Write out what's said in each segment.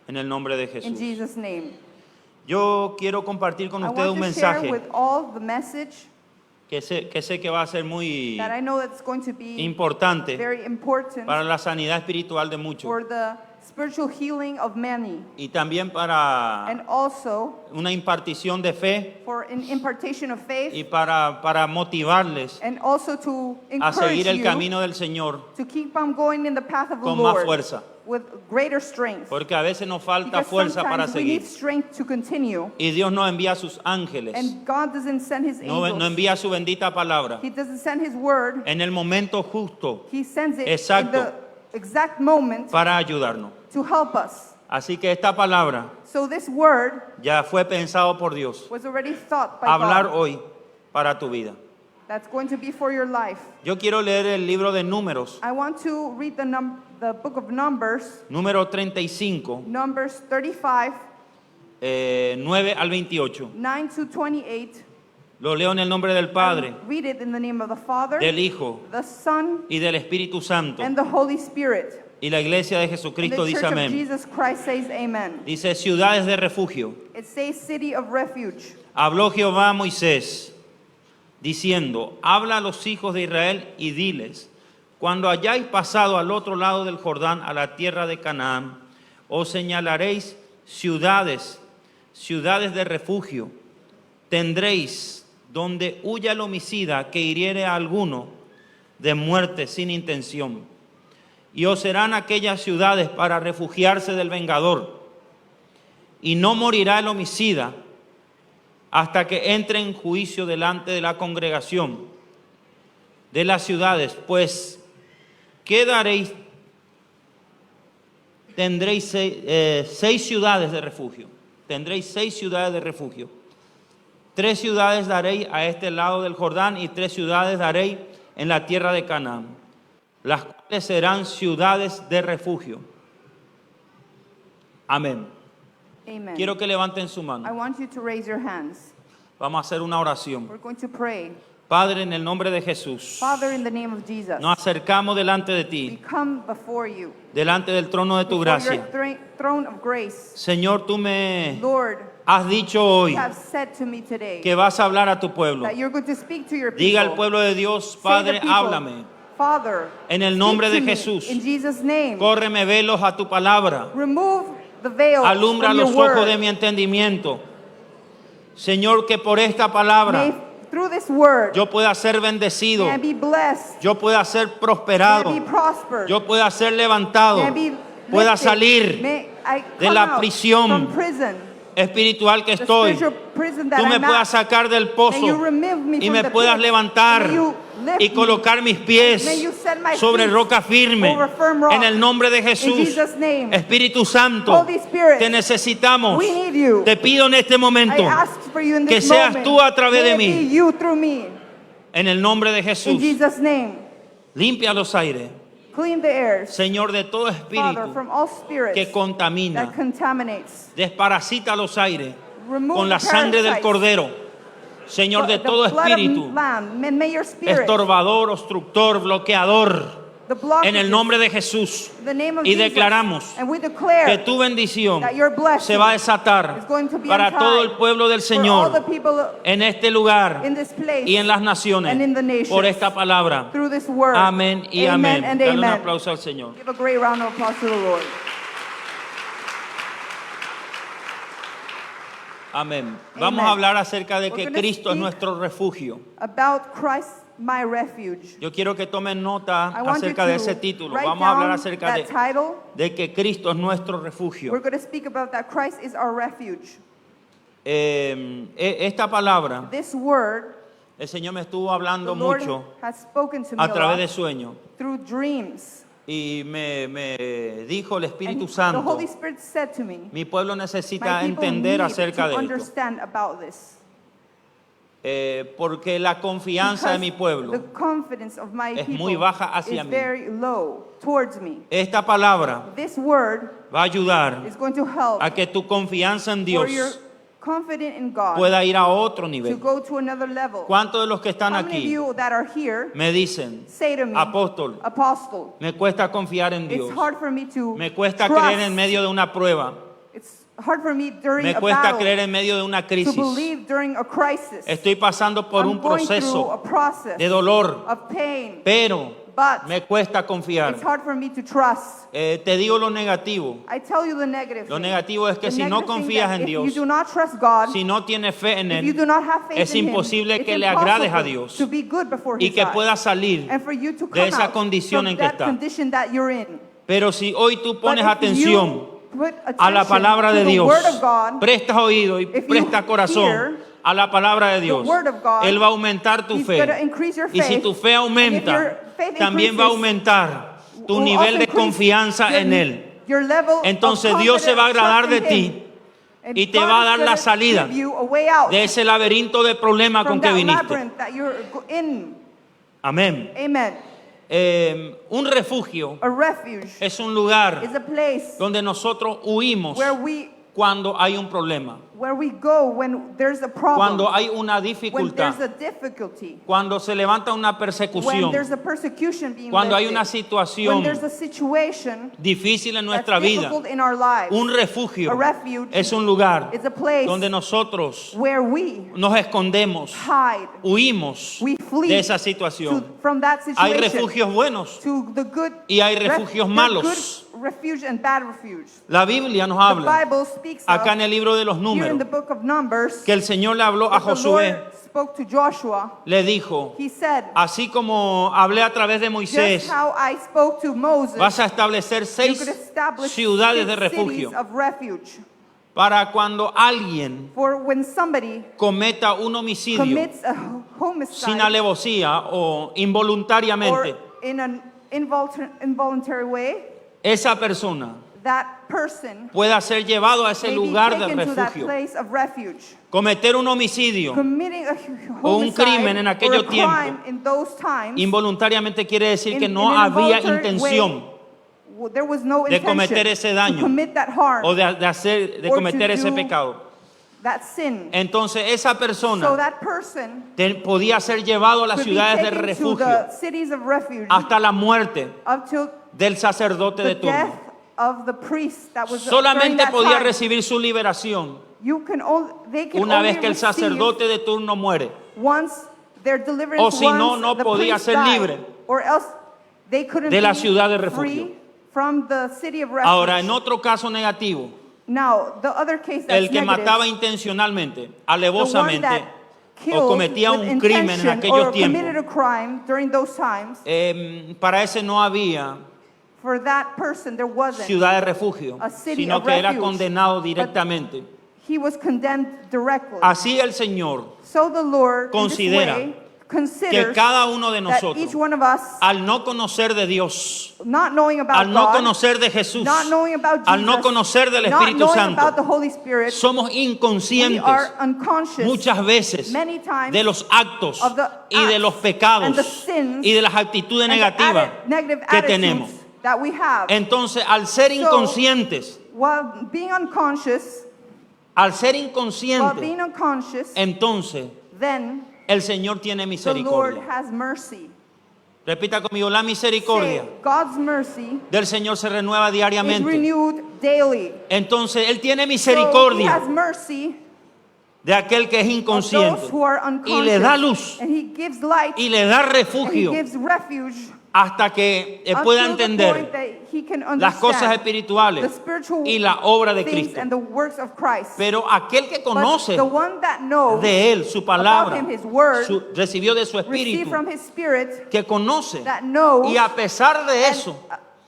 En el nombre de In Jesús. Jesus' name. Yo quiero compartir con I ustedes want un to share mensaje with all the message que sé que va a ser muy that I know that's going to be importante very important para la sanidad espiritual de muchos for the spiritual healing of many, y también para and also una impartición de fe for an impartation of faith, y para motivarles and also to a encourage seguir el you camino del Señor to keep on going in the path of the con más Lord fuerza. with greater strength. Porque a veces nos falta Because fuerza para sometimes we need seguir. strength to continue, Y Dios nos envía a sus ángeles. and God doesn't send His No angels. envía su bendita palabra. He doesn't send His word. En el momento justo He sends it Exacto. in the exact moment para ayudarnos. to help us. Así que esta palabra So this word ya fue pensado por Dios. was already thought by Hablar God. hoy para tu vida. That's going to be for your life. Yo quiero leer el libro de Números, I want to read the book of Numbers, número 35, Numbers 35, 9 al 28. 9 to 28. Lo leo en el nombre del Padre, I read it in the name of the Father, del Hijo the Son, y del Espíritu Santo. and the Holy Spirit. Y la iglesia de And Jesucristo the dice Church of amén. Jesus Christ says amen. Dice, ciudades de refugio. It says city of refuge. Habló Jehová a Moisés, diciendo, habla a los hijos de Israel y diles, cuando hayáis pasado al otro lado del Jordán, a la tierra de Canaán, os señalaréis ciudades, ciudades de refugio. Tendréis donde huya el homicida que hiriere a alguno de muerte sin intención. Y os serán aquellas ciudades para refugiarse del vengador. Y no morirá el homicida hasta que entre en juicio delante de la congregación de las ciudades, pues quedaréis, tendréis seis ciudades de refugio. Tendréis 6 ciudades de refugio. 3 ciudades daréis a este lado del Jordán y 3 ciudades daréis en la tierra de Canaán, las cuales serán ciudades de refugio. Amén. Amen. Quiero que levanten su I mano. want you to raise your hands. Vamos a hacer una oración. We're going to pray. Padre, en el nombre de Jesús, Father, in the name of Jesus, nos acercamos delante de we ti, come before you, delante del trono de tu before your gracia. throne of grace. Señor, tú me Lord, has dicho hoy you have said to me today que vas a hablar a tu pueblo. that you're going to speak to your people. Diga al pueblo de Dios, Say Padre, the people, háblame. Father, En el speak nombre to de me. Jesús. In Jesus' name, Córreme velos a tu palabra. remove the veil Alumbra from los your ojos word. de mi entendimiento. Señor, que por esta palabra May through this word, yo pueda ser bendecido. may I be blessed, Yo pueda ser may prosperado. I be prospered, Yo pueda ser levantado. may I be Pueda lifted, salir may I de come la out prisión from prison, espiritual que the estoy. spiritual prison that Tú me I'm puedas at. sacar del pozo May you remove me y from me the puedas pit. levantar May you lift y me. colocar mis May pies you set my sobre feet roca firme. over firm rock. En el nombre de In Jesús. Jesus' name. Espíritu Santo, Holy Spirit, te necesitamos. we need you. Te pido en este momento I ask for you in que this seas moment. tú a través May de it mí. be you through me. En el nombre de In Jesús. Jesus' name. Limpia los aires, Clean the air, Señor, de todo Father, espíritu from all spirits que contamina. that contaminates. Desparasita los aires Remove con la the sangre del parasites. Cordero. Señor, de The todo blood espíritu of lamb. May your spirit, estorbador, obstructor, bloqueador, the blockages, en el nombre de Jesús. in the name of Y Jesus, declaramos and we declare que tu bendición that your blessing se va a desatar is going to be para untied todo el pueblo del for all the Señor people en este lugar in this place y en las naciones and in the nations por esta palabra. through this word. Amén y Amen amén. and Dale un amen. aplauso al Señor. Give a great round of applause to the Lord. Amén. Vamos Amen. a hablar acerca de We're que gonna Cristo es speak nuestro refugio. About Christ, my refuge. Yo quiero que tomen nota I want you acerca de to ese título. write Vamos a hablar down acerca that title. de que Cristo es nuestro refugio. We're going to speak about that Christ is our refuge. Esta palabra, This word, el Señor me estuvo the hablando Lord mucho has spoken to me a a través lot de sueños. through dreams. Y me dijo el And Espíritu the Santo, Holy Spirit said to me, mi pueblo my necesita people entender need acerca to de esto. understand about this. Porque la confianza de mi Because pueblo, the confidence of my es people muy baja hacia is mí. very low towards me. esta palabra This word va a ayudar is going to help a que tu confianza en for your Dios confidence in God pueda ir a otro to nivel. go to another level. ¿Cuántos de los que están How many of aquí you that are here me dicen, say to me, apóstol, Apostle, me cuesta confiar en Dios, it's hard for me to me cuesta trust creer en medio de una prueba, It's hard for me during Me a cuesta battle creer en medio de una to crisis. believe during a crisis. Estoy pasando por I'm un going through a proceso process de dolor, of pain, pero but me cuesta confiar. it's hard for me to trust. Te digo lo negativo. I tell you the negative Lo thing. negativo es que The si no negative thing confías that en if you Dios, do not trust God, si no tienes fe en if you Él, do not have faith es in Him, imposible it's que le agrades a impossible Dios to be good before y His que eyes. puedas salir And for you to de come esa out condición from en que that está. condition that you're in. Pero si hoy tú But pones if atención you put a la attention palabra to de the Dios, Word of God, prestas oído y if you prestas corazón hear a la palabra de Dios, Word of God, Él va a aumentar tu He's fe. gonna increase your Y si faith. tu fe And if aumenta, your faith también va a increases, aumentar tu will nivel also de increase confianza your- en Él. your level of Entonces Dios se va a confidence, agradar de trust in Him. ti And y te God va a is dar la gonna salida give you a way out de ese laberinto de problemas con from que that viniste. labyrinth that you're in. Amén. Amen. Un refugio A refuge es un lugar is a place donde nosotros huimos where we cuando hay un problema, go when there's a problem, cuando hay una when dificultad, there's a difficulty, cuando se levanta una when persecución, there's a persecution being cuando hay lifted, una when situación there's a situation difícil en that's nuestra vida. difficult in our lives. Un refugio A refuge es un lugar is a place donde nosotros where we nos escondemos, hide, huimos we flee de esa situación. from that Hay situation refugios buenos to the good y hay refugios malos. good refuge and bad refuge. La Biblia nos The habla Bible speaks acá of, en el libro de los here in Números the book of Numbers, que el Señor le habló a that the Josué, Lord spoke to Joshua. le dijo, He said, así como hablé a través de just Moisés, how I spoke to Moses, vas a establecer you 6 could establish ciudades de 6 refugio cities of refuge. para cuando alguien For when somebody cometa un homicidio commits a sin homicide alevosía o involuntariamente, or in an involuntary way, esa persona that person pueda ser llevado a ese may be lugar de taken to that refugio. place of refuge. Cometer un homicidio Committing a o un homicide crimen en or a aquellos crime tiempos in those times, involuntariamente quiere decir que in no an había involuntary intención way, there was no de intention cometer ese daño to commit that harm o de or cometer to ese do pecado. that sin. Entonces esa So persona that person podía ser llevado a las could be ciudades de taken to refugio the cities of refuge hasta la muerte up till del sacerdote the de death turno. of the priest that was during Solamente that podía time. recibir su liberación They can una only vez que el receive sacerdote de turno muere. once their deliverance, O si no, once no the podía priest ser died, libre or else they couldn't de la be ciudad de refugio. free from the city of refuge. Ahora, en otro caso negativo, Now, the other case that's el que negative, mataba intencionalmente, the one alevosamente, that o killed cometía with un crimen en intention aquellos or committed a tiempos, crime during those times, para ese no había for that person there wasn't. ciudad de refugio, A city sino of que era refuge, condenado but directamente. He was condemned directly. Así el Señor So the Lord considera in this way que considers cada uno de that nosotros, each one of us, al no conocer de Dios, not knowing about al no God, conocer de Jesús, not knowing about Jesus, al no conocer del not Espíritu knowing about the Santo, Holy Spirit, somos we inconscientes are unconscious muchas veces many times de los actos of the y de los acts pecados and the sins y de las actitudes and the negativas negative que attitudes tenemos. that we have. Entonces, al ser inconscientes, While being unconscious, entonces then el Señor tiene the Lord misericordia. has mercy. Repita conmigo, la misericordia Say, God's mercy del Señor se renueva is diariamente. renewed daily. Entonces, Él tiene So he misericordia has mercy de aquel que es of inconsciente those who are y le da unconscious. luz And he gives light y le da and he refugio gives refuge hasta que pueda until the point entender that he can las cosas understand espirituales the spiritual y la obra de things Cristo. and the works of Christ. Pero aquel que But conoce the one that knows de Él, su about palabra, him, his word, recibió de su received espíritu, from his spirit, que conoce that knows, y a pesar de and eso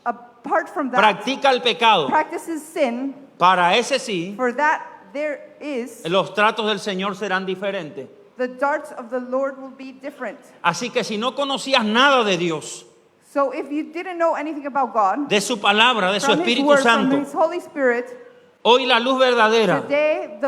apart from that, practica el pecado, practices sin, para ese sí, for that there is, los tratos del Señor serán diferentes. the darts of the Lord will be different. Así que si no conocías nada de Dios, So if you didn't know anything about God, de su palabra, de su from his Espíritu word, from Santo, his Holy Spirit, hoy la luz verdadera today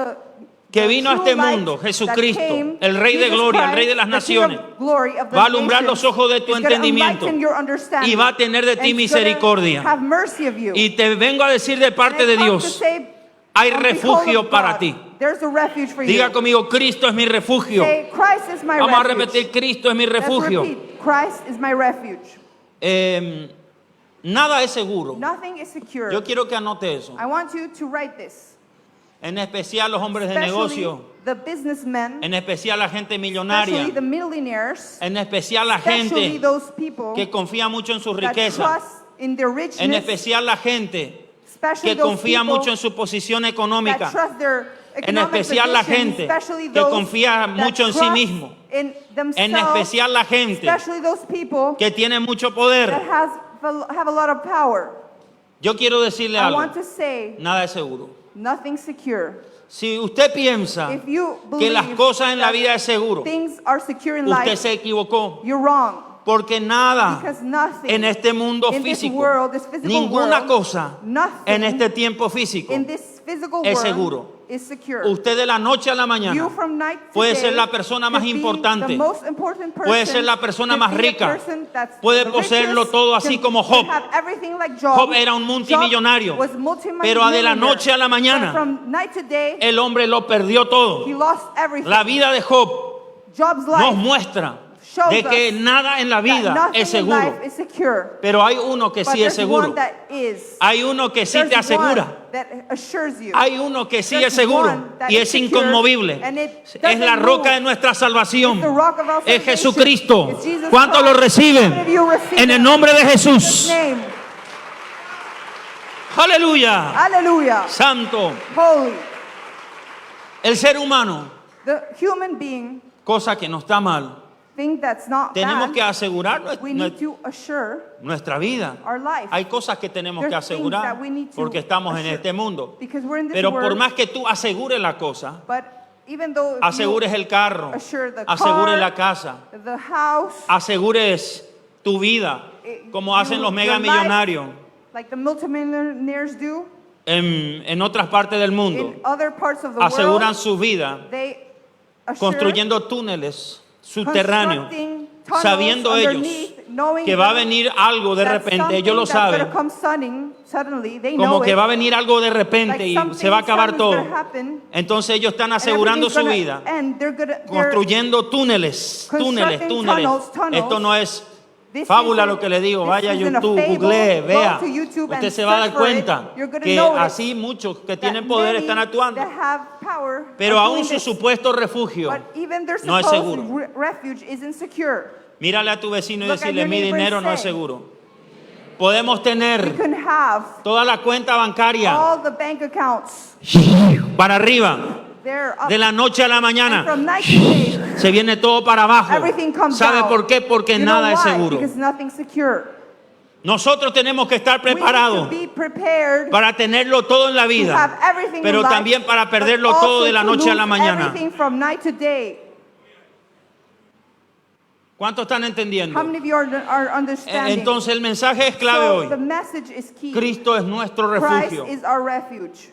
que the vino a true este light mundo, that Jesucristo, came, el Rey de Jesus Gloria, el Christ, Rey de las the King of Naciones, glory of the va a alumbrar nations, los ojos de tu is gonna entendimiento enlighten your understanding, y va a tener de ti and he's gonna misericordia. have mercy of you. Y te vengo a decir de parte And I de come to Dios, say, hay on behalf refugio of para God, ti. There's a refuge for Diga you. conmigo, Cristo es mi refugio. Say, Christ is my Vamos a refuge. repetir, Cristo es mi Let's refugio. repeat, Christ is my refuge. Nada es seguro. Nothing is secure. Yo quiero que anote eso. I want you to write this. En especial los hombres de especially negocio. the businessmen, En especial la gente millonaria. especially the millionaires, En especial la especially gente those people que confía mucho en su that riqueza. trust in their richness, En especial la gente especially que those confía people mucho en su posición that económica. trust their En economic especial la position, gente especially que those confía that mucho en sí trust mismo. in En themselves, especial la gente especially those people que tiene mucho that poder. have a lot of power. Yo quiero decirle I algo. want to say, Nada es seguro. nothing secure. Si usted piensa If you que las believe cosas en la that vida es seguro, things are secure in usted life, se equivocó. you're wrong. Porque nada Because nothing en este mundo in this físico, world, this physical ninguna world, cosa nothing en este tiempo físico in this physical es world seguro. is secure. Usted de la noche a la You mañana from night to puede day ser la persona más could be importante, the most important person, puede ser la persona could más be a rica, person that's puede the poseerlo richest, todo así could como Job. have everything like Job. Job era un multimillonario, Job was pero de la noche a la mañana, but from night to day, el hombre lo perdió todo. he lost everything. La vida de Job Job's nos life muestra shows de que us nada en la that vida nothing es in seguro, life is secure. pero hay uno que But sí es there's one seguro. that is. Hay uno que sí There's te asegura. one that assures you. Hay uno que sí There's es seguro one that y is es secure, inconmovible. and it Es doesn't la roca move. de nuestra salvación. It's the rock of our Es salvation. Jesucristo. It's Jesus ¿Cuántos lo Christ? reciben? How many of you receive En el him? nombre de In His Jesús. name. Aleluya. Hallelujah. Santo. Holy. El ser humano, The human being cosa que no está mal, thing that's not tenemos bad, que asegurar we need to assure nuestra vida. our life. Hay cosas que tenemos que There's things asegurar that we need to porque estamos en assure. este mundo. Because we're in this Pero por world, más que tú asegures la cosa, but even though if asegures el carro, assure the asegures car, la casa, the house, asegures tu vida, como hacen los mega your life, millonarios like the multimillionaires do en otras partes del mundo, in other parts of the aseguran world, su vida they assure construyendo túneles subterráneos, constructing tunnels sabiendo ellos underneath, knowing que va a that- venir algo de that repente, ellos lo something that's saben, gonna come suddenly, they como know que it, va a venir algo de like repente y something se va a acabar suddenly's todo. gonna happen, Entonces ellos están and asegurando everything's su gonna vida, end. They're construyendo túneles, túneles, constructing túneles. tunnels. Esto no es This fábula isn't- lo que le digo, this vaya a isn't a YouTube, fable. googlee, Go vea. to YouTube Usted and se va a dar search for it. cuenta You're gonna que notice así muchos que that tienen poder many están actuando. that have power Pero are aún doing su this. supuesto refugio But even their no es supposed seguro. refuge isn't secure. Mírale a tu vecino y Look at decirle, your mi neighbor and dinero no es say, seguro. Podemos You tener can have toda la cuenta bancaria all the bank accounts. para arriba, They're up. de la noche a la And mañana. from night to day, Se viene todo para abajo. everything comes ¿Sabe down. por qué? Porque You know nada es why? seguro. Because nothing's secure. Nosotros tenemos que estar We need preparados to be prepared para tenerlo todo en la to have vida, everything pero in life, también para perderlo but todo also de la to noche a la lose mañana. everything from night to day. ¿Cuántos están entendiendo? How many of you are understanding? Entonces el mensaje es clave So hoy. the message is key. Cristo es nuestro Christ refugio. is our refuge.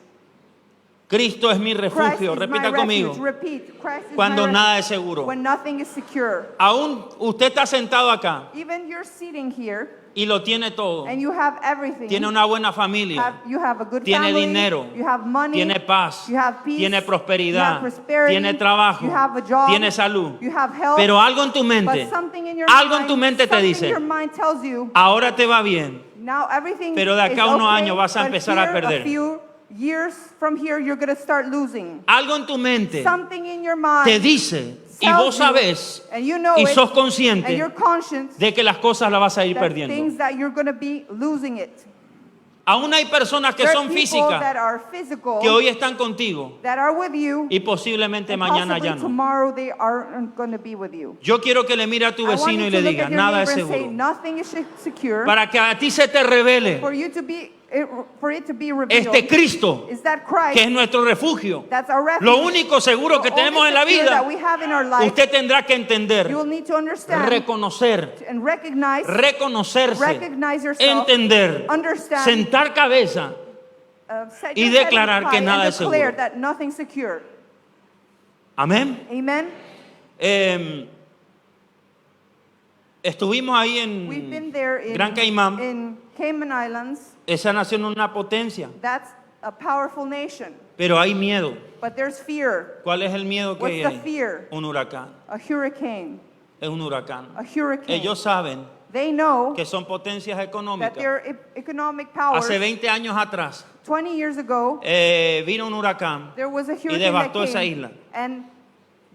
Cristo es mi Christ refugio. is Repita my conmigo. refuge. Repeat. Christ is Cuando my nada refuge. es seguro. When nothing is secure. Aún usted está sentado acá Even you're sitting here y lo tiene todo. and you have everything. Tiene una buena familia. You have a good Tiene family, dinero. you have money, Tiene paz. you have peace, Tiene you prosperidad. have prosperity, Tiene trabajo. you have a job, Tiene salud. you have health, Pero algo en tu but mente, something in your algo mind, en tu mente te something dice, your mind tells you, ahora te va bien. now everything Pero de acá a is unos okay, años vas a but empezar a here, perder. A few years from here, you're going to start losing. Algo en tu mente Something in your mind te dice y tells vos you, sabés and you know y it, sos and consciente you're conscious de que las cosas las vas a ir that perdiendo. things that you're going to be losing it. Aún hay personas que There son are people that físicas are physical, que hoy están contigo that are with you, y posiblemente and mañana possibly ya no. tomorrow they aren't going to be with you. Yo quiero que le mire a tu I want vecino you y to le look diga, at your nada es neighbor and say, seguro. nothing is secure. Para que a ti se te revele For it to be revealed este Cristo is that Christ, que es nuestro refugio. that's our refuge. Lo único seguro que The only tenemos en la secure vida, that we have in our life, usted tendrá que entender, you will need to understand reconocer, and recognize reconocerse, recognize yourself, entender, understand, sentar cabeza set y your head declarar high que nada and es declare seguro. that nothing's secure. Amén. Amen. Estuvimos ahí We've been en there in, Gran Caimán. in Cayman Islands. Esa nación es una potencia, That's a powerful nation, pero hay miedo. but there's fear. ¿Cuál es el miedo que What's hay the ahí? fear? Un huracán. A hurricane. Es un huracán. A hurricane. Ellos saben They know que son potencias that económicas. they're economic powers. Hace 20 años atrás 20 years ago, vino un huracán there was a y hurricane that devastó esa came isla. and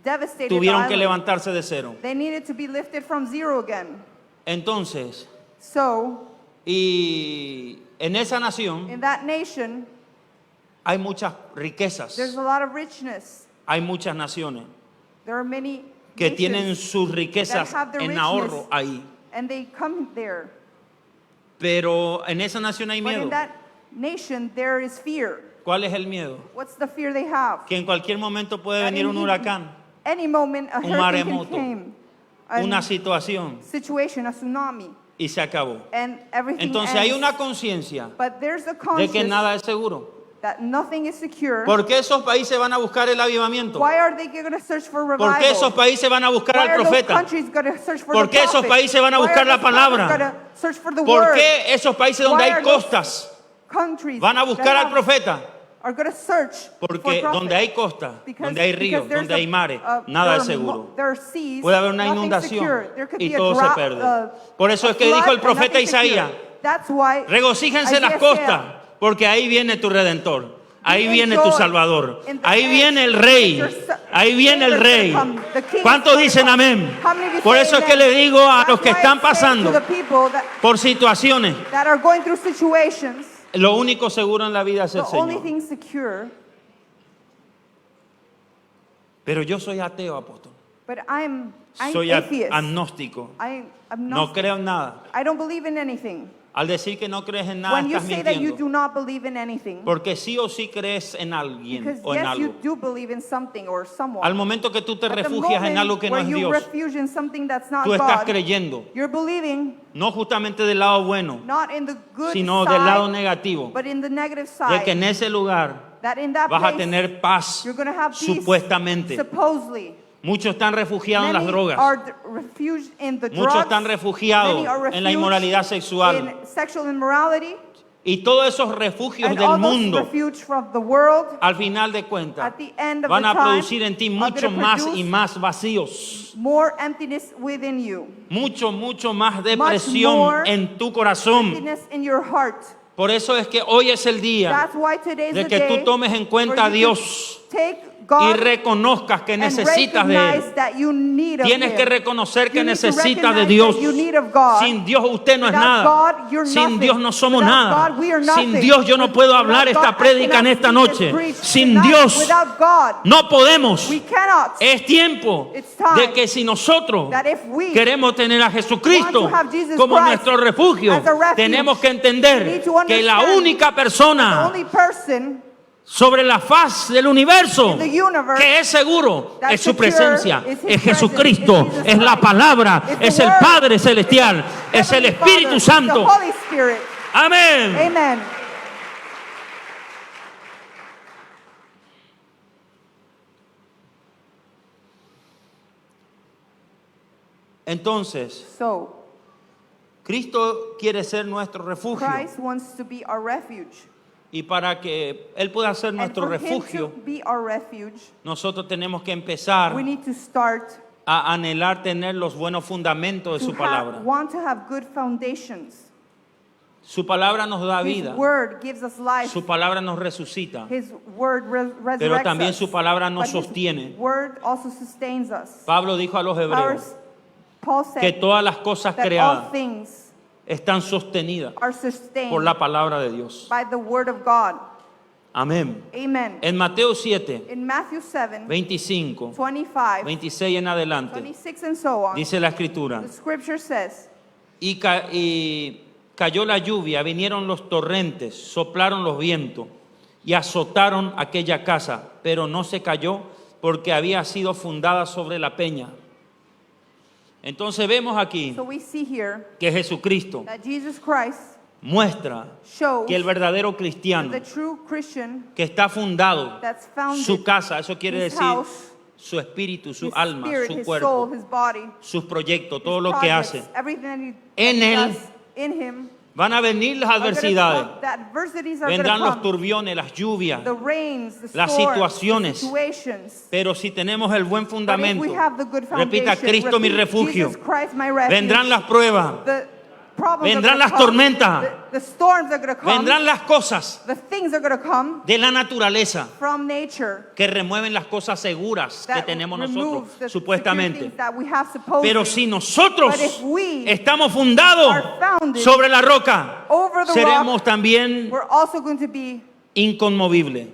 devastated the Tuvieron que island. levantarse de cero. They needed to be lifted from zero again. Entonces, So, y en esa nación in that nation, hay muchas riquezas, there's a lot of richness. hay muchas naciones There are many que nations, tienen sus riquezas that have the en richness. ahorro ahí. and they come there. Pero en esa nación hay But miedo. in that nation, there is fear. ¿Cuál es el miedo? What's the fear they have? Que en cualquier momento puede That venir in un huracán, Any moment, a un hurricane can maremoto, come, una a situación situation, a tsunami, y se acabó. and everything Entonces hay ends. una conciencia But there's a de conscience que nada es seguro. that nothing is secure. ¿Por qué esos países van a buscar el avivamiento? Why are they going to search for revival? ¿Por qué esos países van a buscar Why al are those profeta? countries going to search for ¿Por the qué esos prophet? países van a Why buscar are la those countries palabra? gonna search for the ¿Por word? qué esos países donde Why hay are those costas countries van a that buscar al have- profeta? are going to search Porque for prophet? donde hay costa, Because- donde hay ríos, because there's donde hay mares, nada es there are seguro. there are seas, Puede haber una nothing's inundación secure. There could y be a todo se drought, pierde. Por eso a es que dijo el flood and profeta nothing's secure. Isaías, That's why regocíjense las Isaiah costas, said, porque ahí viene tu Redentor. Ahí Be viene tu enjoyed Salvador. in the Ahí edge, viene el because Rey. your Ahí viene el Savior's Rey. gonna come. The King is ¿Cuántos gonna dicen come? amén? How many of you Por say eso es amen? que le digo a los That's que why I están say pasando to the people por situaciones, that are going through situations, lo único seguro en la vida es the el only Señor. thing secure, Pero yo soy ateo, apóstol. but I'm Soy atheist. agnóstico. I'm No not, creo en nada. I don't believe in anything. Al decir que no crees en nada, When you estás say that you do mintiendo. not believe in anything, Porque sí o sí crees en alguien because o en yes, you algo. do believe in something or someone. Al momento que tú te At the refugias en moment algo que no where es you Dios, refuge in something that's not tú estás God, creyendo, you're believing no justamente del lado bueno, not in the good sino side, del lado negativo, but in the negative de side. que en ese lugar That in that vas a place, tener paz, you're going to have peace, supuestamente. supposedly. Muchos están refugiados en las Many drogas. are refuged in the Muchos drugs. están refugiados Many are en la refuged inmoralidad sexual. in sexual immorality. Y todos esos refugios And del all those mundo, refuge from the world, al final de cuentas, at the end of van the a time, producir en ti are mucho gonna más produce y más vacíos. more emptiness within you. Mucho más more depresión en tu corazón. Emptiness in your heart. Por eso es que hoy es el día That's why today's de the que day tú tomes en cuenta for a you to Dios take y God reconozcas que and necesitas de recognize Él. that you need of Tienes Him. que reconocer que You need to necesitas de recognize Dios. that you need of God. Sin Dios usted no es Without nada. God, you're Sin nothing. Dios no somos Without nada. God, we are Sin nothing. Dios yo no puedo hablar Without esta God, I prédica en cannot esta speak this noche. preach Sin tonight. Dios Without God, no podemos. we cannot. Es tiempo It's time de que si nosotros that if we queremos tener a Jesucristo want to have Jesus como Christ nuestro refugio, as a refuge, tenemos que we entender need to que la understand única the persona only person sobre la faz del universo in the universe que es seguro that's es su secure presencia, is His es presence, Jesucristo, is Jesus es la Christ, palabra, is the es el Word, Padre Celestial, es el Heavenly Espíritu Father, Santo. the Holy Spirit. Amén. Amen. Entonces, So, Cristo quiere ser nuestro refugio Christ wants to be our refuge. y para que Él pueda ser And nuestro for Him refugio, to be our refuge, nosotros tenemos que empezar we need to start a anhelar tener los buenos fundamentos de to su palabra. want to have good foundations. Su palabra nos da His vida, word gives us life. su palabra nos resucita, His word resurrects pero también us. su palabra nos But His sostiene. word also sustains us. Pablo dijo a los hebreos Paul que said todas las cosas that all creadas things están sostenidas are sustained por la palabra de Dios. by the word of God. Amén. Amen. En Mateo 7, In Matthew 7, 25, 25, 26 en adelante, 26 and so on, dice la escritura, the scripture says, y cayó la lluvia, vinieron los torrentes, soplaron los vientos y azotaron aquella casa, pero no se cayó porque había sido fundada sobre la peña. Entonces vemos aquí so we see here que Jesucristo that Jesus Christ muestra shows que el verdadero cristiano the true Christian que está fundado, that's founded su casa, eso quiere his decir house, su espíritu, su his alma, spirit, su his cuerpo, soul, his body, sus proyectos, todo his lo que projects, hace, everything that he en Él does in him, Van a venir las are gonna adversidades. come. The adversities are going Vendrán to los come. turbiones, las lluvias. The rains, the las storms, situaciones. the situations. Pero si tenemos el buen But if fundamento, we have the good repita, foundation, Cristo mi repeat, refugio. Jesus Christ my refuge, Vendrán las pruebas, the problems vendrán are las gonna come, tormentas. the storms are going to come, vendrán las cosas the things are going to come de la naturaleza from nature que remueven las cosas seguras que that tenemos removes nosotros, the supuestamente. secure things that we have supposedly. Pero si nosotros But if we estamos fundados are founded sobre la roca, over the seremos rock, también we're also going to be inconmovibles.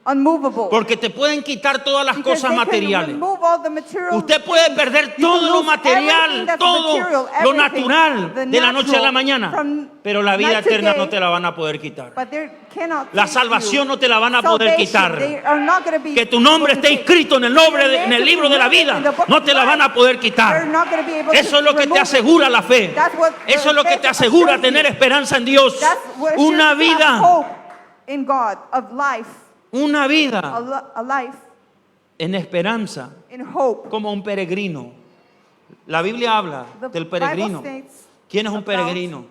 unmovable. Porque te pueden quitar todas las Because cosas they can materiales. remove all the material Usted puede things. perder You todo can lo lose material, everything that's todo material, lo everything, natural the de la noche a la natural, mañana. from Pero la vida night to eterna day, no te la van a poder quitar. but they cannot La take salvación you. no te la van a poder Salvation, quitar. they are not gonna be Que tu nombre able to esté take. inscrito en el nombre Your en name el to libro be de la written vida, in the book no of te la van life. a poder They're quitar. not gonna be able Eso to es lo que te remove it. asegura la fe. That's what Eso es the lo que faith te asegura assures tener you. esperanza en Dios. That's what Una assures you to have vida, hope in God, of life, una a, vida a life en esperanza, in hope. como un peregrino. La Biblia habla The del Bible peregrino. states ¿Quién es un about peregrino?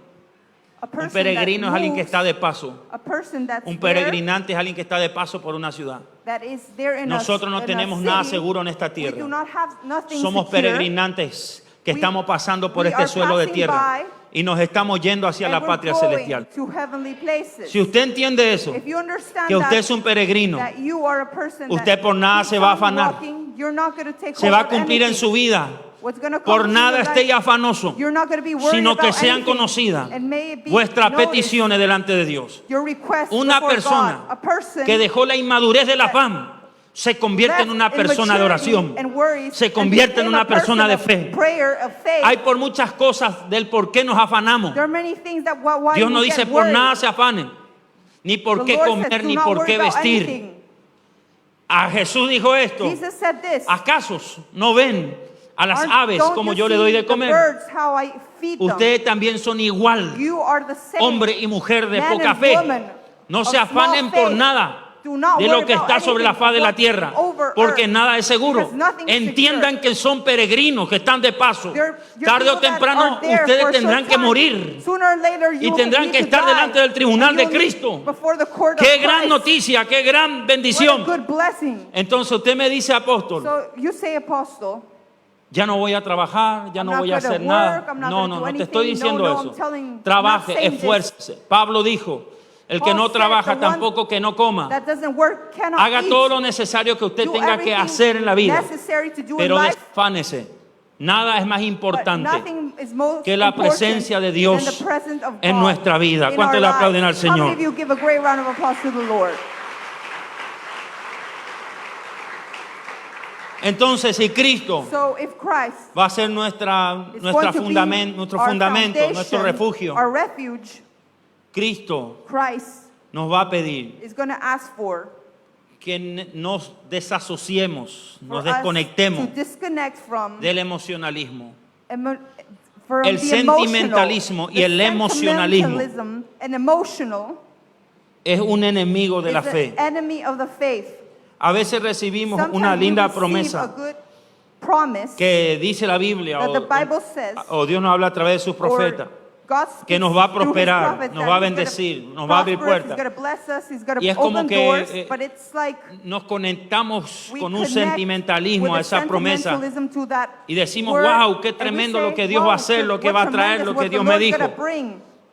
a person Un peregrino es that alguien que moves, está de paso. a person that's Un there, peregrinante es alguien que está de paso por una ciudad. that is there in Nosotros no in a tenemos nada city. seguro en esta We tierra. do not have nothing Somos secure. peregrinantes que We- estamos pasando por we este are suelo de passing tierra by y nos estamos yendo hacia And la we're patria going celestial. to heavenly places. Si usted entiende eso, If you understand que usted that, es un peregrino, that you are a person usted that por nada keeps se va a on afanar. walking, you're not going to take se hold va a of cumplir en anything. su vida. What's gonna come Por into nada your esté life, afanoso, you're not gonna be worried sino que about sean anything, conocidas and may it be vuestras noticed, peticiones delante de Dios. your request Una before persona God. A person que dejó la inmadurez de la fam se convierte en una left in persona de maturity oración, and worries se and convierte en became una a person persona de of fe. prayer, of faith. Hay por muchas cosas del por qué nos afanamos. There are many things that why Dios we no get dice por worried. nada se afanen, ni por The qué Lord comer, says, "Do ni not por worry qué about vestir. anything." A Jesús dijo esto. Jesus said this. ¿Acaso no ven a las aves Don't como you yo le see doy de the comer? birds, how I feed them? Ustedes también son igual, You are the same. hombre y mujer de man poca and fe. woman No of se afanen small por faith. nada Do not de worry lo que about está sobre la anything faz de la what's tierra, over porque earth, nada es seguro. because nothing is Entiendan secure. que son peregrinos, que están de paso. You're Tarde o people that temprano are there for ustedes a tendrán short que time. morir. Sooner or later, you Y tendrán need que to estar die, delante del tribunal and de you'll Cristo. be before the court of Qué gran Christ. noticia, qué gran What a bendición. good blessing. Entonces usted me dice, apóstol, So you say, apostle, ya no voy a trabajar, ya I'm no not voy a gonna hacer work, nada. I'm not No, gonna no, do no te estoy anything. diciendo No, eso. I'm telling- Trabaje, not saying this. esfuércese. Pablo dijo, el que Paul no said, trabaja the one tampoco que no coma. that doesn't work cannot Haga eat. todo lo necesario que usted Do tenga que everything hacer en la vida, necessary to do pero in life, desfánese. Nada es más but importante nothing is most que la important presencia de than Dios the presence of en God nuestra vida. in ¿Cuánto our le aplauden al lives? How many Señor? of you give a great round of applause to the Lord? Entonces, si Cristo So if Christ va a ser is nuestro going to be fundamento, our nuestro foundation, refugio, our refuge, Cristo Christ nos va a pedir is going to ask for que nos desasociemos, for nos us desconectemos to disconnect from del emocionalismo. from El the sentimentalismo emotional, y el the emocionalismo sentimentalism and emotional Es un enemigo de is la the fe. enemy of the faith. A veces recibimos Sometimes una we linda receive a promesa good promise que dice la Biblia that the Bible says, o Dios nos habla a través de sus profetas, or God speaks que nos va a through his prosperar, prophets, nos that va a he's gonna bendecir, nos va a abrir prosper us, puertas. He's going to bless us, he's going Y es to como open que, doors, but it's like nos conectamos we con un connect sentimentalismo with a the esa promesa sentimentalism to that y decimos, word, wow, qué and we tremendo say, lo que Dios va a hacer, lo que va a traer, lo que Dios me dijo.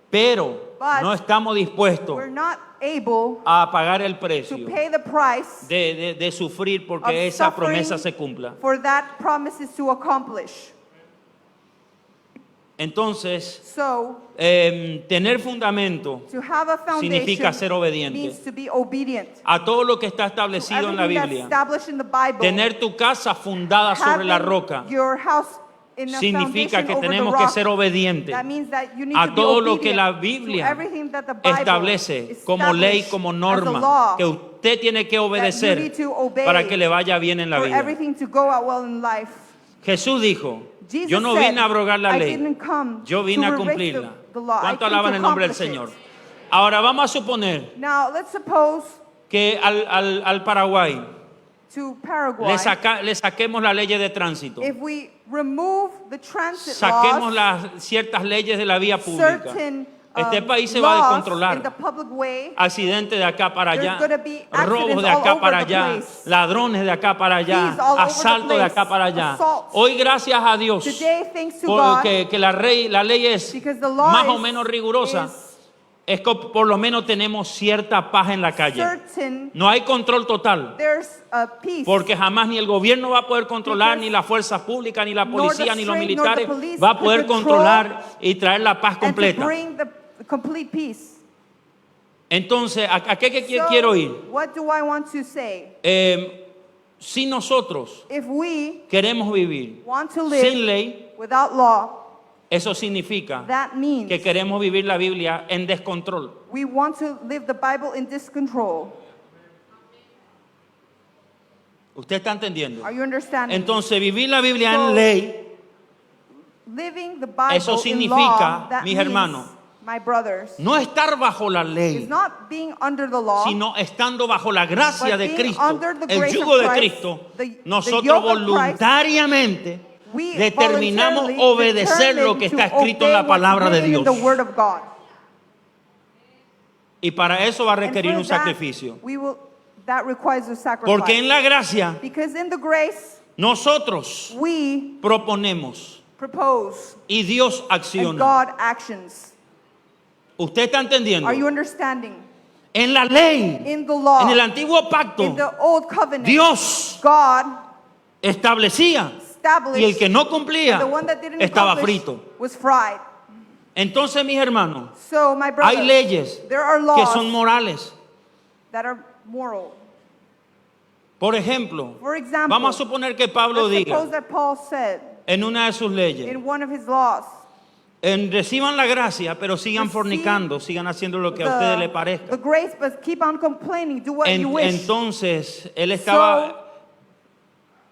Pero But no estamos dispuestos We're not able a pagar el to precio pay the price de sufrir of porque esa suffering promesa se cumpla. for that promise is to accomplish. Entonces, So, tener fundamento to have a significa foundation ser obediente means to be obedient. a todo lo que está establecido en la Everything that's Biblia. established in the Bible, Tener tu casa fundada sobre la having roca your house in a significa foundation que over the tenemos que rock, ser obedientes that means that you need a to be todo lo que obedient la to Biblia everything that the Bible establece como ley, established como as a norma, law, que usted tiene que that you obedecer need to obey para que le vaya bien en la for vida. everything to go out well in life. Jesús dijo, Jesus yo no said, vine a abrogar la I ley, didn't come yo vine to a erase cumplirla. the law. I ¿Cuánto came alaban to el nombre del accomplish Señor? it. Ahora vamos a suponer Now, let's suppose que al Paraguay to Paraguay, le saquemos la ley de tránsito, if we remove the transit saquemos laws, las ciertas leyes de la vía pública certain Este país se va a laws descontrolar. in the public way. Accidentes de acá para allá, There's gonna be accidents robos de all acá over para the allá, place. ladrones de acá para allá, Thieves all over the asaltos de place, acá para allá. assaults. Hoy gracias a Dios, Today, thanks to God, porque la ley es because the law más o is- menos rigurosa, is es que por lo menos tenemos cierta paz en la calle. certain, No hay control total, there's a peace. porque jamás ni el gobierno va a poder controlar, Because ni las fuerzas públicas, ni la nor the policía, ni los strength, nor the militares police va a could poder control controlar y traer la paz and to completa. bring the complete peace. Entonces, ¿a qué So, quiero ir? what do I want to say? Si nosotros If we queremos vivir want to sin live ley, without law, eso significa that means que queremos vivir la Biblia en descontrol. we want to live the Bible in discontrol. ¿Usted está entendiendo? Are you understanding? Entonces, vivir la Biblia So, en ley, Living the Bible eso in significa, law, that mis means, hermanos, my brothers, no estar bajo la is ley, not being under the law, sino estando bajo la gracia but de being Cristo, under the el grace yugo of de Christ, Cristo. the Nosotros yoke of Christ. voluntariamente we determinamos voluntarily obedecer lo que está determine escrito en to la obey palabra what's de written in Dios. the Word of God. Y para eso va a And requerir for un that, sacrificio. that requires a sacrifice. Porque en la gracia Because in the grace, nosotros we proponemos propose y Dios and acciona. God actions. ¿Usted está entendiendo? Are you understanding? En la ley, In the law, en el antiguo pacto, in the old covenant, Dios God establecía established, y el que no and cumplía the one that didn't estaba accomplish frito. was fried. Entonces, mis hermanos, So, my brothers, hay leyes there are que laws son morales. that are moral. Por ejemplo, For example, vamos a suponer que Pablo let's diga suppose that Paul said en una de sus leyes, in one of his laws, reciban la gracia, pero sigan Receive fornicando, sigan haciendo lo que a ustedes les parezca. the grace, but keep on complaining, do what you wish. Entonces,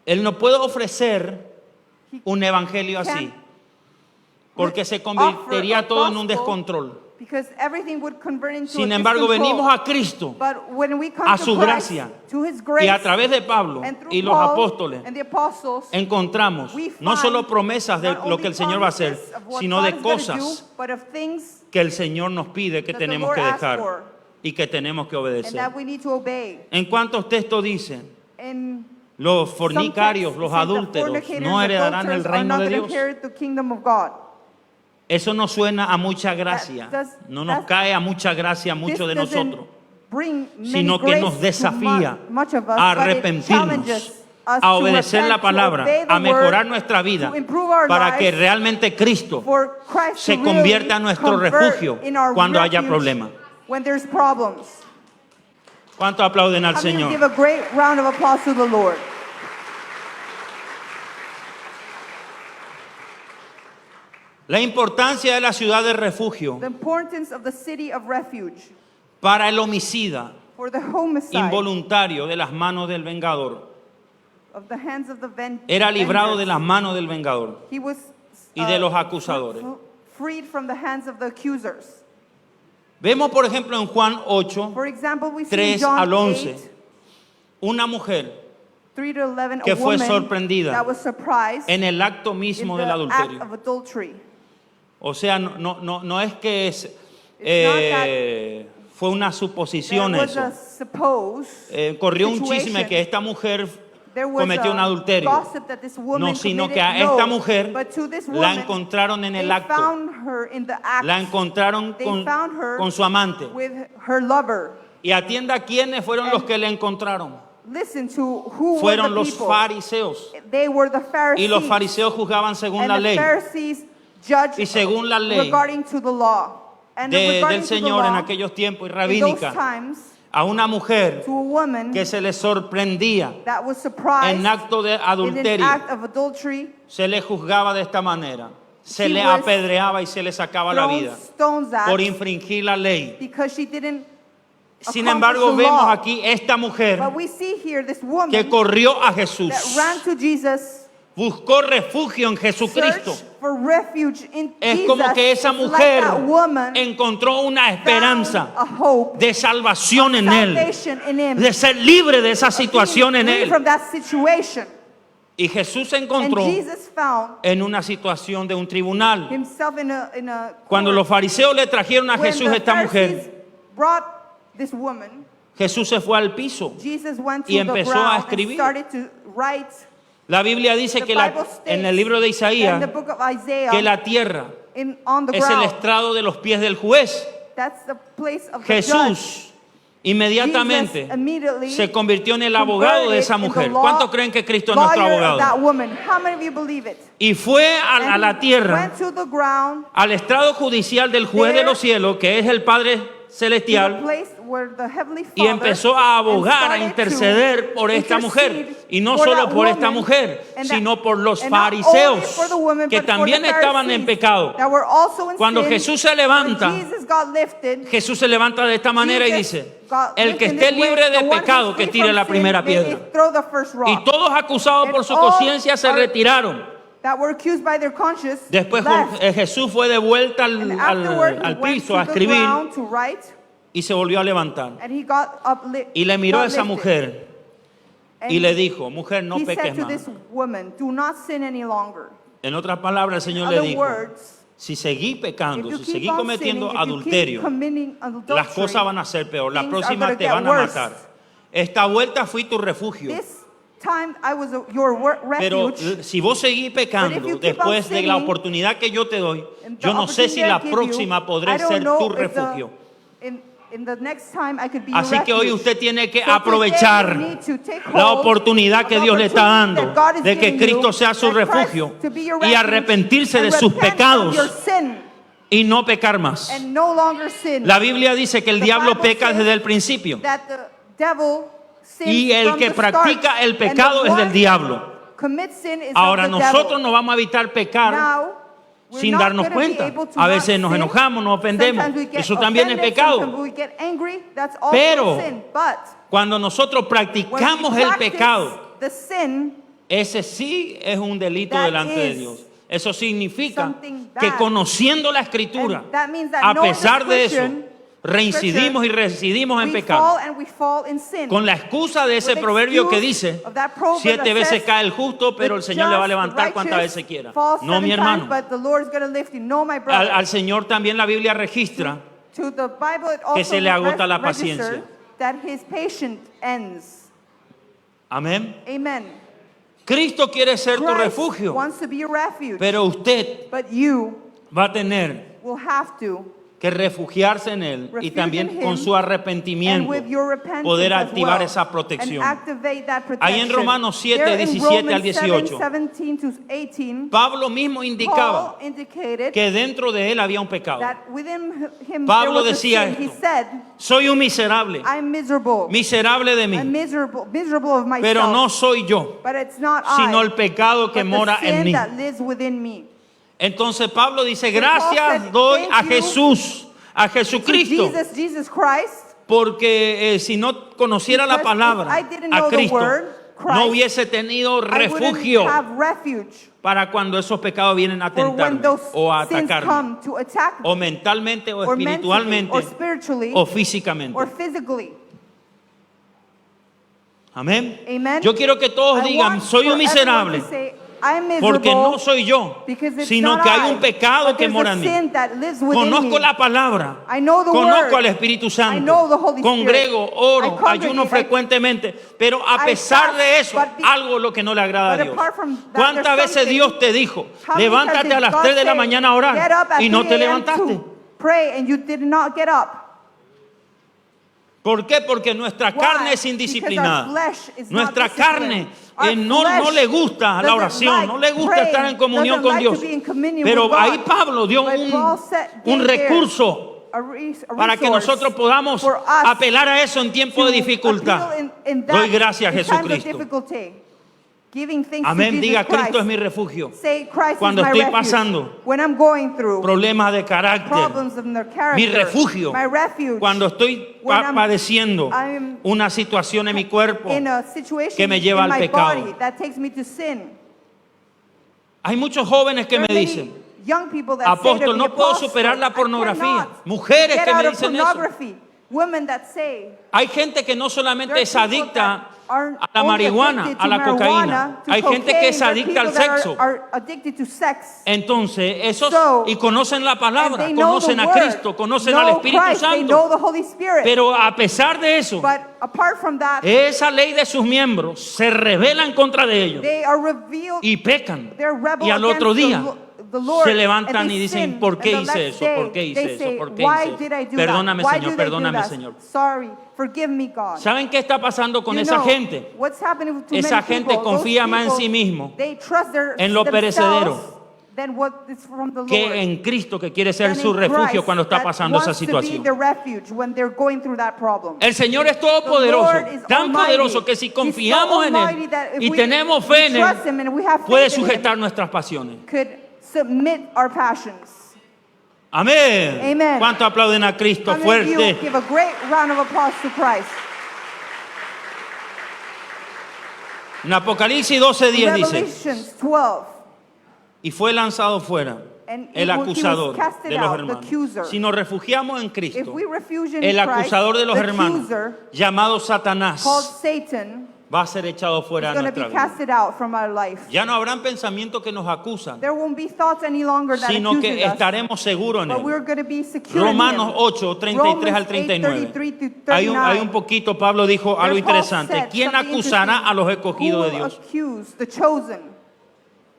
él no puede ofrecer un evangelio así, porque se convertiría offer a todo en un gospel, descontrol. Because everything would convert into Sin a embargo, discontrol. venimos a Cristo But when we come a to su Christ, gracia, to his grace, y a través de Pablo and through y los Paul apóstoles and the apostles, encontramos we no find solo promesas de not lo que el only Señor va a hacer, promises of what sino God de is gonna cosas do, but of things que el Señor nos pide que that the tenemos Lord que asks dejar for, y que tenemos que and obedecer. that we need to obey. ¿En cuántos textos dicen? In Los some fornicarios, texts, los it says the adúlteros fornicators, no heredarán el adulterers are reino not de gonna Dios. inherit the kingdom of God. Eso no suena a mucha gracia, no nos cae a mucha gracia a muchos de This doesn't nosotros, bring many sino que grace nos to desafía much of us, a but it arrepentirnos, challenges us a to obedecer repent, la to palabra, obey the a mejorar word, nuestra vida, to improve our para que lives, realmente Cristo for Christ se to really convierta en nuestro convert refugio in our cuando haya refuge problemas. when there's problems. ¿Cuántos aplauden al How many Señor? give a great round of applause to the Lord? La importancia de la ciudad de refugio The importance of the city of refuge para el homicida for the homicide involuntario de las manos del vengador. of the hands of the Era librado de vengeance. las manos del vengador He was y de los acusadores. freed from the hands of the accusers. Vemos, por ejemplo, en Juan 8, For example, we see 3 in John al 11, 8, una mujer 3 to 11, que a fue woman sorprendida that was surprised en el acto in mismo the del act adulterio. of adultery. O sea, no es que fue una There suposición was eso. a supposed Corrió un chisme situation. que esta mujer There was cometió un a adulterio. gossip that this woman No, sino que committed. a esta No, mujer but to this la woman, encontraron en el they acto. found her in the act La encontraron They found her con su amante. with her lover. Y atienda quiénes fueron los And que le encontraron. Listen to who Fueron were the los people. fariseos. They were the Pharisees. Y los fariseos juzgaban según and la the ley Pharisees judged Y según la ley regarding to the law. And regarding del to the Señor law, en aquellos tiempos y in those rabínica. times, A una mujer to a woman que se le sorprendía that was surprised en acto de in an adulterio, act of adultery, se le juzgaba de esta manera. Se She le was apedreaba y se le sacaba la thrown vida stones at por infringir la ley. because she didn't Sin accomplish embargo, the vemos law. aquí esta mujer But we see here this woman que corrió a Jesús, that ran to Jesus, buscó refugio en Jesucristo. searched for refuge in Es Jesus. como que esa It's like mujer that woman encontró una esperanza found a hope, de salvación en Él, salvation in him, de ser libre de esa being situación en free Él. from that situation. Y Jesús se And encontró Jesus found en una situación de un tribunal. himself in a Cuando court. los fariseos le trajeron a When Jesús the esta Pharisees mujer, brought this woman, Jesús se fue al piso. Jesus went to Y the empezó a ground and escribir. started to write. La Biblia dice The que Bible states en el libro de in Isaías the book of Isaiah, que la tierra on the es el ground, estrado de los pies del juez. that's the place of the judge. Jesús inmediatamente Jesus immediately se convirtió en el abogado de esa converted mujer. in the law- ¿Cuántos creen que Cristo es nuestro lawyer of that abogado? woman. How many of you believe it? Y fue a And la he tierra, went to the ground, al estrado judicial del juez de los cielos, que es el Padre to the Celestial, place where the Heavenly y Father, empezó a abogar, a and started interceder to por esta mujer. intercede Y no for solo that por esta woman, mujer, and that- sino por los and not only fariseos, for the woman, que but for también the estaban en Pharisees pecado. that were also in Cuando sin. Jesús se levanta, When Jesus got lifted, Jesús se levanta de esta manera y Jesus dice, got el que lifted esté in this way, libre de the one pecado, who's que free tire from la sin, primera may he piedra. throw the first rock. Y todos acusados por And su all conciencia se are- retiraron. That were accused by their conscience Después left. Jesús fue de vuelta And afterward, he al went piso to a the escribir ground to write, y se volvió a levantar. and he got up Y le miró a got esa lifted. mujer And y le dijo, mujer, no he said peques to más. this woman, do not sin any longer. En otras palabras, el In Señor le other dijo, words, si seguí if pecando, you si keep seguí on cometiendo sinning, if you keep adulterio, committing las adultery, cosas van a ser peor. La things are próxima gonna te get van a worse. matar. Esta vuelta fui tu refugio. This time I was your Pero refuge. si vos seguís pecando But if you keep on después de la sinning, oportunidad que yo te doy, And yo the no sé si opportunity la I give you, próxima podré I don't ser know tu if the- refugio. in the next time I could be your Así que hoy refuge. usted tiene que So today aprovechar you need to take la hold oportunidad of que the Dios le está opportunity dando that God is de que giving Cristo you, sea su that Christ refugio to be your y refuge, arrepentirse de and sus repent pecados of your sin y no pecar más. and no longer sin. La Biblia dice que el The diablo Bible peca says desde el principio that the devil sins y el from que the practica start, el and the pecado es one del diablo. commits sin is Ahora of the nosotros devil. no vamos a evitar pecar Now, we're sin not darnos gonna be cuenta. able to A not veces nos sin. enojamos, nos ofendemos. Sometimes we get Eso también es offended, pecado. sometimes we get angry. That's also Pero sin. But cuando nosotros when practicamos we el practice pecado, the sin, ese sí es un delito that delante de is Dios. Eso significa something que bad. conociendo la Escritura, And that means that a knowing the pesar de eso, Scripture, reincidimos y recidimos en we pecado. fall and we fall in sin. Con la excusa de ese With proverbio que excuse dice, of that proverb 7 that veces says, cae el justo, pero "The el Señor le va a just, levantar the cuantas righteous, veces quiera. falls No, mi 7 hermano. times, but the Lord is going to lift you. No, my brother. Al Señor también la Biblia registra To the Bible, it also se le agota la registered paciencia. that his patience ends. Amén. Amen. Cristo quiere ser tu Christ refugio, wants to be your refuge, pero usted but you va a tener will have to, que refugiarse en Él y Refuge también in con Him, su and arrepentimiento with your repentance poder as activar well, esa protección. and activate that protection. Ahí en Romanos 7, There in 17 al Romans 18. 7:17 to 18, Pablo mismo indicaba Paul indicated que dentro de él había un pecado. that within him Pablo there was a decía sin. He esto. said, Soy un miserable, I'm miserable. miserable de I'm mí, miserable of myself. pero no soy yo, But it's not sino I, el pecado que but mora the en sin mí. that lives within me. Entonces Pablo dice, Paul gracias said, doy a "Thank you Jesús, a To Jesucristo, Jesus Christ, porque si no conociera la Because if palabra, I didn't a know the Cristo, word, Christ, no hubiese tenido I wouldn't refugio have refuge para cuando esos pecados vienen a for when tentarme those o a sins atacarme, come to attack me, o mentalmente o or mentally, espiritualmente or spiritually, o físicamente. or physically. Amén. Amen. Yo quiero que todos I digan, want soy for un everyone miserable, to say, I'm porque miserable no soy yo, because it's sino not que hay I, un pecado but que there's mora a en mí. sin that lives within Conozco me. la palabra, I know the conozco word. al Espíritu I Santo, know the Holy Spirit. congrego, oro, I congregate, ayuno I- frecuentemente, pero a I pesar fast, de eso, but be- algo lo que no le agrada a but Dios. apart from that, ¿Cuántas there's veces something- Dios te dijo, How many levántate times a did las God 3 de la say, mañana a "Get orar up at y no 3 te a.m. levantaste? to pray and you did not get up"? ¿Por qué? Porque nuestra Why? carne es Because indisciplinada. our flesh is not Nuestra carne disciplined. Our no flesh le gusta la doesn't oración, like no le gusta praying, estar en comunión doesn't con like Dios. to be in communion Pero with God. ahí Pablo dio But Paul un there recurso a para que resource nosotros podamos for us apelar a eso en tiempo de to dificultad. appeal in that Doy gracias a in times of Jesucristo. difficulty. Giving thanks Amén. to Jesus Diga, Christ. Cristo es mi refugio. Say, Christ Cuando is my estoy refuge. pasando When I'm going through Problemas de carácter. problems of their character, Mi refugio. my refuge, Cuando estoy when I'm padeciendo I'm una situación en mi cuerpo. in a situation que me lleva in al my pecado. body that takes me to sin. Hay muchos jóvenes que There me are many dicen, young people that say to apóstol, me, no puedo "Apostle, superar la I pornografía". cannot Mujeres get que out me of dicen eso. pornography. women that say, Hay gente que no solamente there are es people adicta that aren't a la only marihuana, addicted a to la cocaína. marijuana, to Hay gente que es cocaine, there are adicta al people that sexo. are addicted to sex. Entonces, esos So, y conocen la And palabra, they know the conocen a word, Cristo, conocen al know Espíritu Christ, they know Santo. the Holy Spirit. Pero a pesar de eso, But apart from that, esa ley de sus miembros se revela en contra de ellos they are revealed, y pecan. they're rebel Y al against otro día the Lord, se levantan and they y dicen, sin. ¿por qué And the hice next eso? day, ¿Por qué hice they eso? say, ¿Por qué why hice did I eso? do Perdóname, that? Why Señor, did I do perdóname, that? Señor. Sorry, forgive me, God. ¿Saben qué está pasando con You esa know gente? what's happening to Esa many gente people, those confía más en people, sí mismo, they trust en lo themselves perecedero, than what is from the Lord. que en Cristo, que quiere ser Than su in refugio Christ cuando está that pasando esa wants to be situación. the refuge when they're going through that problem. El Señor es The Lord todopoderoso, is tan almighty. poderoso que si He's so confiamos en almighty Él that if y we tenemos fe en trust Él, Him and we have puede faith in Him, sujetar nuestras pasiones. could submit our passions. Amén. Amen. ¿Cuánto aplauden a Cristo How many of you fuerte? give a great round of applause to Christ? En Apocalipsis 12:10 dice, Revelations 12. y fue lanzado fuera And el he was acusador casted de los out, the hermanos. accuser. Si nos refugiamos en If Cristo, we refuge in el Christ, acusador de los the hermanos, accuser, llamado Satanás, called Satan, va a ser echado fuera is de going to be nuestra vida. casted out from our life. Ya no habrán pensamientos que nos acusan, There won't be thoughts any longer that sino accuse que us, estaremos seguros en but Él. we're going to be secure in Romanos Him. 8, 33 al Romans 39. 8:33 to Hay 39. un poquito, Pablo dijo algo Where Paul interesante. said ¿Quién something acusará interesting. a los escogidos de Who will Dios? accuse the chosen?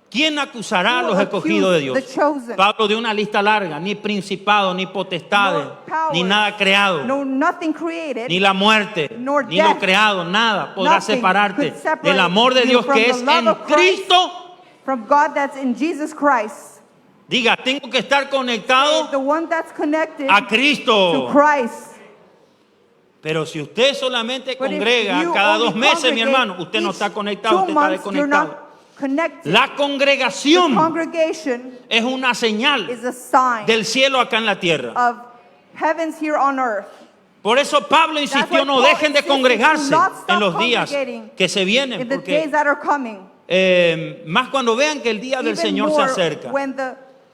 ¿Quién acusará a Who los will escogidos de accuse Dios? the chosen? Pablo dio una lista larga, ni principados, ni potestades, Nor powers, ni nada creado, No, nothing created. ni la muerte, nor ni lo death. creado, nada podrá Nothing separarte could separate del amor de you Dios from que the es love en of Christ. Cristo. From God that's in Jesus Christ. Diga, tengo que estar conectado The one that's connected a to Cristo. Christ. Pero si usted solamente But if congrega you cada only 2 meses, mi congregate hermano, usted no each está conectado, 2 usted está months, you're desconectado. not connected. La The congregación congregation es una señal is a sign del cielo acá en la tierra. of heavens here on earth. Por eso Pablo insistió, why no Paul dejen de insisted congregarse to not stop en los días congregating que se vienen, In the porque days that are coming. más cuando vean que el día del Even Señor se more acerca. when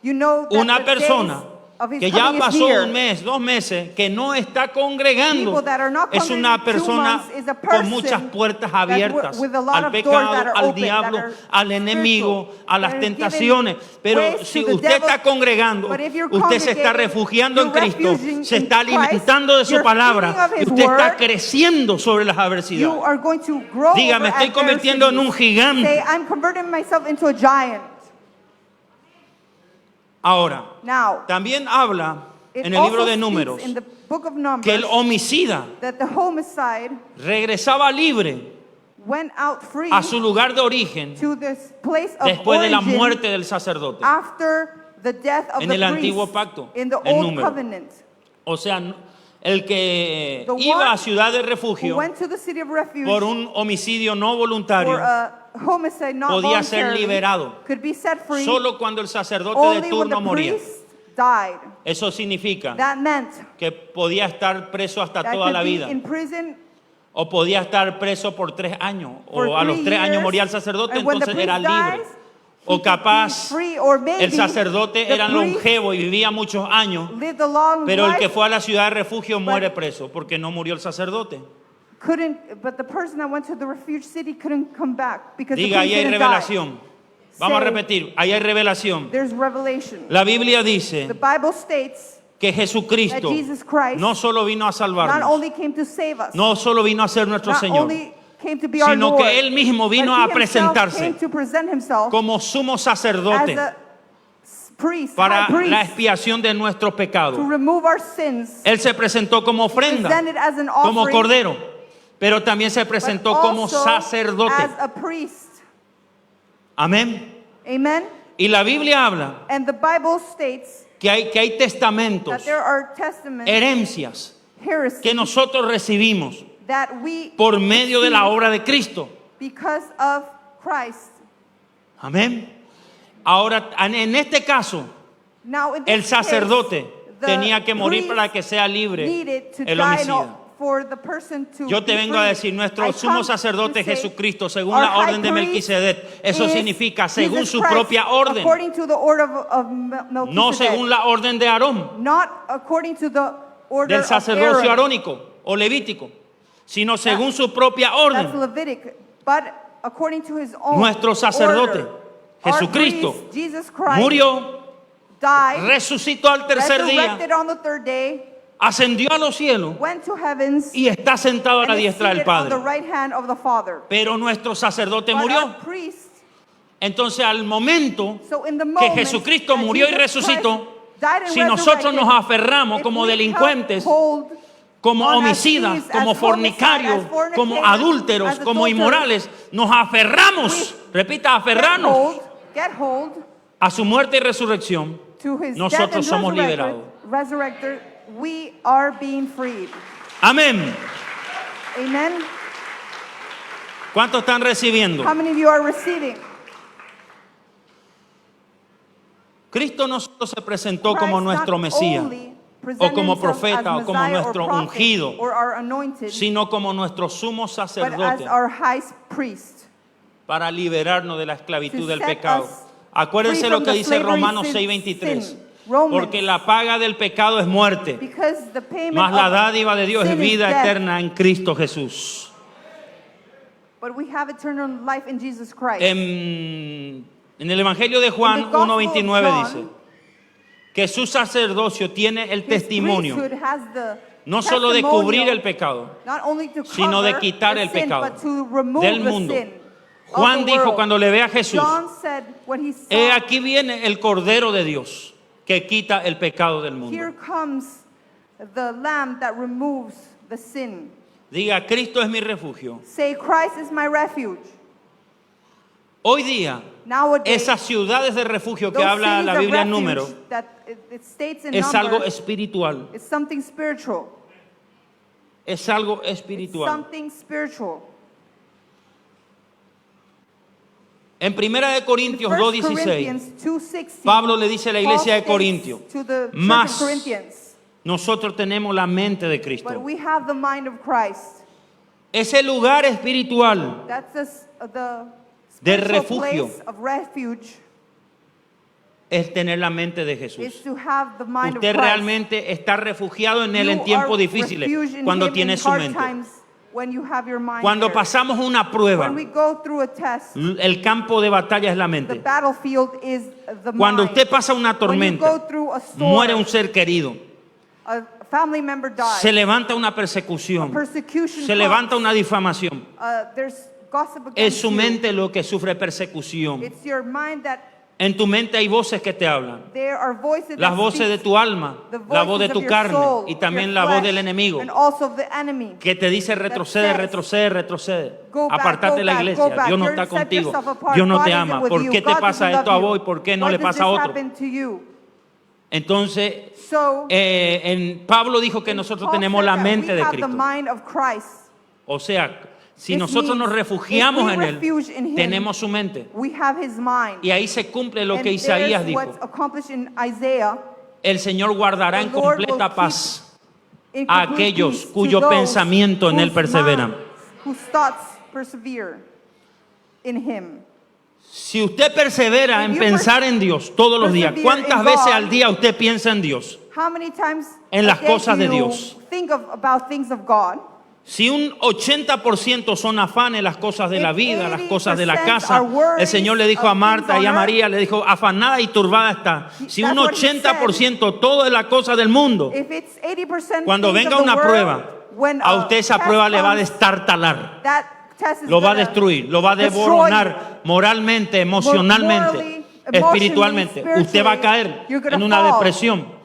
you know that Una the days persona of His que ya coming is pasó near. 1 mes, 2 meses, que no está congregando, People that are not es una congregating 2 persona months is a con person muchas puertas that abiertas with a lot al of doors pecado, that are al open, diablo, that are al enemigo, a las They're giving tentaciones. Pero ways si to the usted devil. está congregando, But if you're usted se está congregating, refugiando en you're Cristo, refuging se in está Christ, alimentando de su you're palabra feeding of y His usted está word. creciendo sobre las You adversidades. are going to grow Diga, me over estoy convirtiendo en un adversities. gigante. Say, I'm converting myself into a giant. Ahora, Now, también habla it en el libro also de speaks Números in the book of Numbers que el homicida that the homicide regresaba libre went out free a su lugar de origen to this place of después de la origin muerte del sacerdote. after the death of En the el priest antiguo pacto, in the en old Número. covenant. O sea, el que The iba one a ciudad de Who refugio went to the city of refuge por un homicidio no for voluntario a homicide not podía ser voluntarily liberado could be set free solo cuando el sacerdote de only when the turno moría. priest died. Eso significa That meant que podía estar preso hasta that toda could la be vida in prison o podía estar preso por 3 años for o a los 3 3 años years, moría el sacerdote, and when the entonces era priest libre. dies, O he could capaz be free, or maybe el sacerdote the era priest longevo y vivía muchos años, lived a long pero el life, que fue a la ciudad de refugio muere preso porque no murió el sacerdote. but the person that went to the refuge city couldn't come back because Diga, the ahí priest hay didn't revelación. Vamos a Say, repetir, ahí hay revelación. die. There's revelation. La Biblia The dice Bible states que that Jesucristo Jesus Christ no solo vino a not salvarnos, only came to save us, no solo vino a ser nuestro not Señor, only came to be our sino Lord, que Él mismo vino but a he himself presentarse came to present himself como sumo as sacerdote a priest, para high priest, la expiación de nuestros to pecados. remove our sins, Él se presentó como ofrenda, presented as an como offering, cordero, pero también se but presentó como also sacerdote. as a priest. Amén. Amen. Y la Biblia habla And the Bible states que hay testamentos, that there are testaments, herencias heresies que nosotros recibimos that we por medio de la receive obra de Cristo. because of Christ. Amén. Ahora, en este caso, Now, in el this sacerdote case, the tenía que morir priest para que sea libre needed to el die homicida. for the person to Yo te be vengo a free. decir, nuestro I sumo come sacerdote to say, Jesucristo, según our la orden de high priest Melquisedec, eso is significa según Jesus su Christ, propia orden, according to the order of Melchizedek, no según la orden de Aarón. not according to the order del of sacerdocio Aaron. arónico o levítico, sino según su propia That's orden. Levitic. But according to his own Nuestro sacerdote, order, our Jesucristo, priest, Jesus Christ, murió, died, resucitó al tercer día, resurrected on the third day, ascendió a los cielos went to heavens, y está sentado a la and is diestra del seated on the Padre. right hand of the Father. Pero nuestro sacerdote But murió. our priest, Entonces, al momento so in the que moment Jesucristo that murió y Jesus resucitó, Christ died and si nosotros nos resurrected, aferramos if como we delincuentes, hold como on as homicidas, thieves, como as homicides, fornicarios, as fornicators, como adúlteros, as como adulterers, inmorales, nos aferramos, repita, aferrarnos get hold a su muerte y resurrección, to his death nosotros and somos liberados. resurrected, we are being freed. Amén. Amen. ¿Cuántos están recibiendo? How many of you are receiving? Cristo no solo se presentó como Christ nuestro not Mesías, only o presented como himself profeta, as o como Messiah or nuestro prophet ungido, or our anointed, sino como nuestro sumo but as sacerdote our high priest. para liberarnos de la esclavitud To del set pecado. us Acuérdense free lo from que the dice slavery Romanos sin- 6:23. sin. Romans. Porque la paga del pecado es muerte, Because the payment mas la of dádiva de Dios es sin is vida death, eterna en Cristo Jesús. but we have eternal life in Jesus Christ. En el Evangelio de In Juan the Gospel of 1:29 John, dice que su sacerdocio tiene el his testimonio priesthood has the no solo de cubrir testimonial, el pecado, not only to sino de cover quitar the el sin, pecado but to remove del the mundo. sin of Juan the dijo world. cuando le ve a Jesús, John said when he he saw, aquí viene el Cordero de Dios que quita el pecado del mundo. here comes the lamb that removes the sin. Diga, Cristo es mi refugio. Say, Christ is my refuge. Hoy día, Nowadays, esas ciudades de refugio que those habla cities la of Biblia en refuge número, that it states in es algo numbers, espiritual. it's something spiritual. Es algo It's espiritual. something spiritual. En 1 Corintios 1 2:16, Corinthians 2:16, Pablo le dice a la iglesia de Paul Corintio, states to the church "Mas of Corinthians, nosotros tenemos la mente de but Cristo. we have the mind of Christ. Ese lugar espiritual That's the de spiritual refugio place of refuge es tener la mente de Jesús. is to have the mind Usted of Christ. realmente está refugiado en él You en tiempos are difíciles, refuge in cuando him tiene in su hard mente. times when you have your mind Cuando there. pasamos una prueba, When we go through a test, el campo de batalla es la the mente. battlefield is the Cuando mind. usted pasa una When you tormenta, go through a storm, muere un ser querido, a family member dies, se levanta una persecución, persecution se comes, levanta una difamación. there's gossip against Es su you. mente lo que sufre persecución. It's your mind that En tu mente hay voces que te hablan. there are voices Las that voces de speak, tu alma, the la voz de voices tu of your carne soul, y of también your la voz flesh, del enemigo and also of the enemy. que te dice retrocede, says, retrocede, retrocede. Go back, Apartate de la go back, iglesia. go back. Dios no You're está set contigo. yourself apart. Dios no God te isn't ama. with ¿Por you. qué te God pasa doesn't esto a love vos y you. por qué no Why le does pasa a this otro? happen to you? Entonces, So, Pablo dijo que nosotros Paul tenemos said la that mente we de have the Cristo. mind of Christ. O sea, si This nosotros nos means refugiamos if we en Él, refuge in Him, tenemos su mente. we have His mind. Y ahí se cumple lo And que Isaías there's dijo. what's accomplished in Isaiah. El Señor guardará en The Lord will completa keep paz in a complete aquellos peace to cuyo those pensamiento en Él whose perseveran. minds, whose thoughts persevere in Him. Si usted persevera If en you pensar en Dios todos los días, persevere ¿cuántas in veces God, al día usted piensa en Dios? How many times En a las day cosas do de you Dios. think about things of God? Si un 80% son afanes las cosas de la If vida, las cosas de la 80% casa, are worries el Señor le dijo a of Marta things y a on María, le dijo, afanada y turbada está. Si un That's what he 80% todo es la cosa del mundo, If it's 80% cuando things venga of the una world, prueba, when a usted esa test prueba le va a comes, destartalar. that test is Lo va a gonna destruir, lo va a destroy desboronar moralmente, emocionalmente, morally, espiritualmente. emotionally, Usted va a caer you're gonna en una fall. depresión.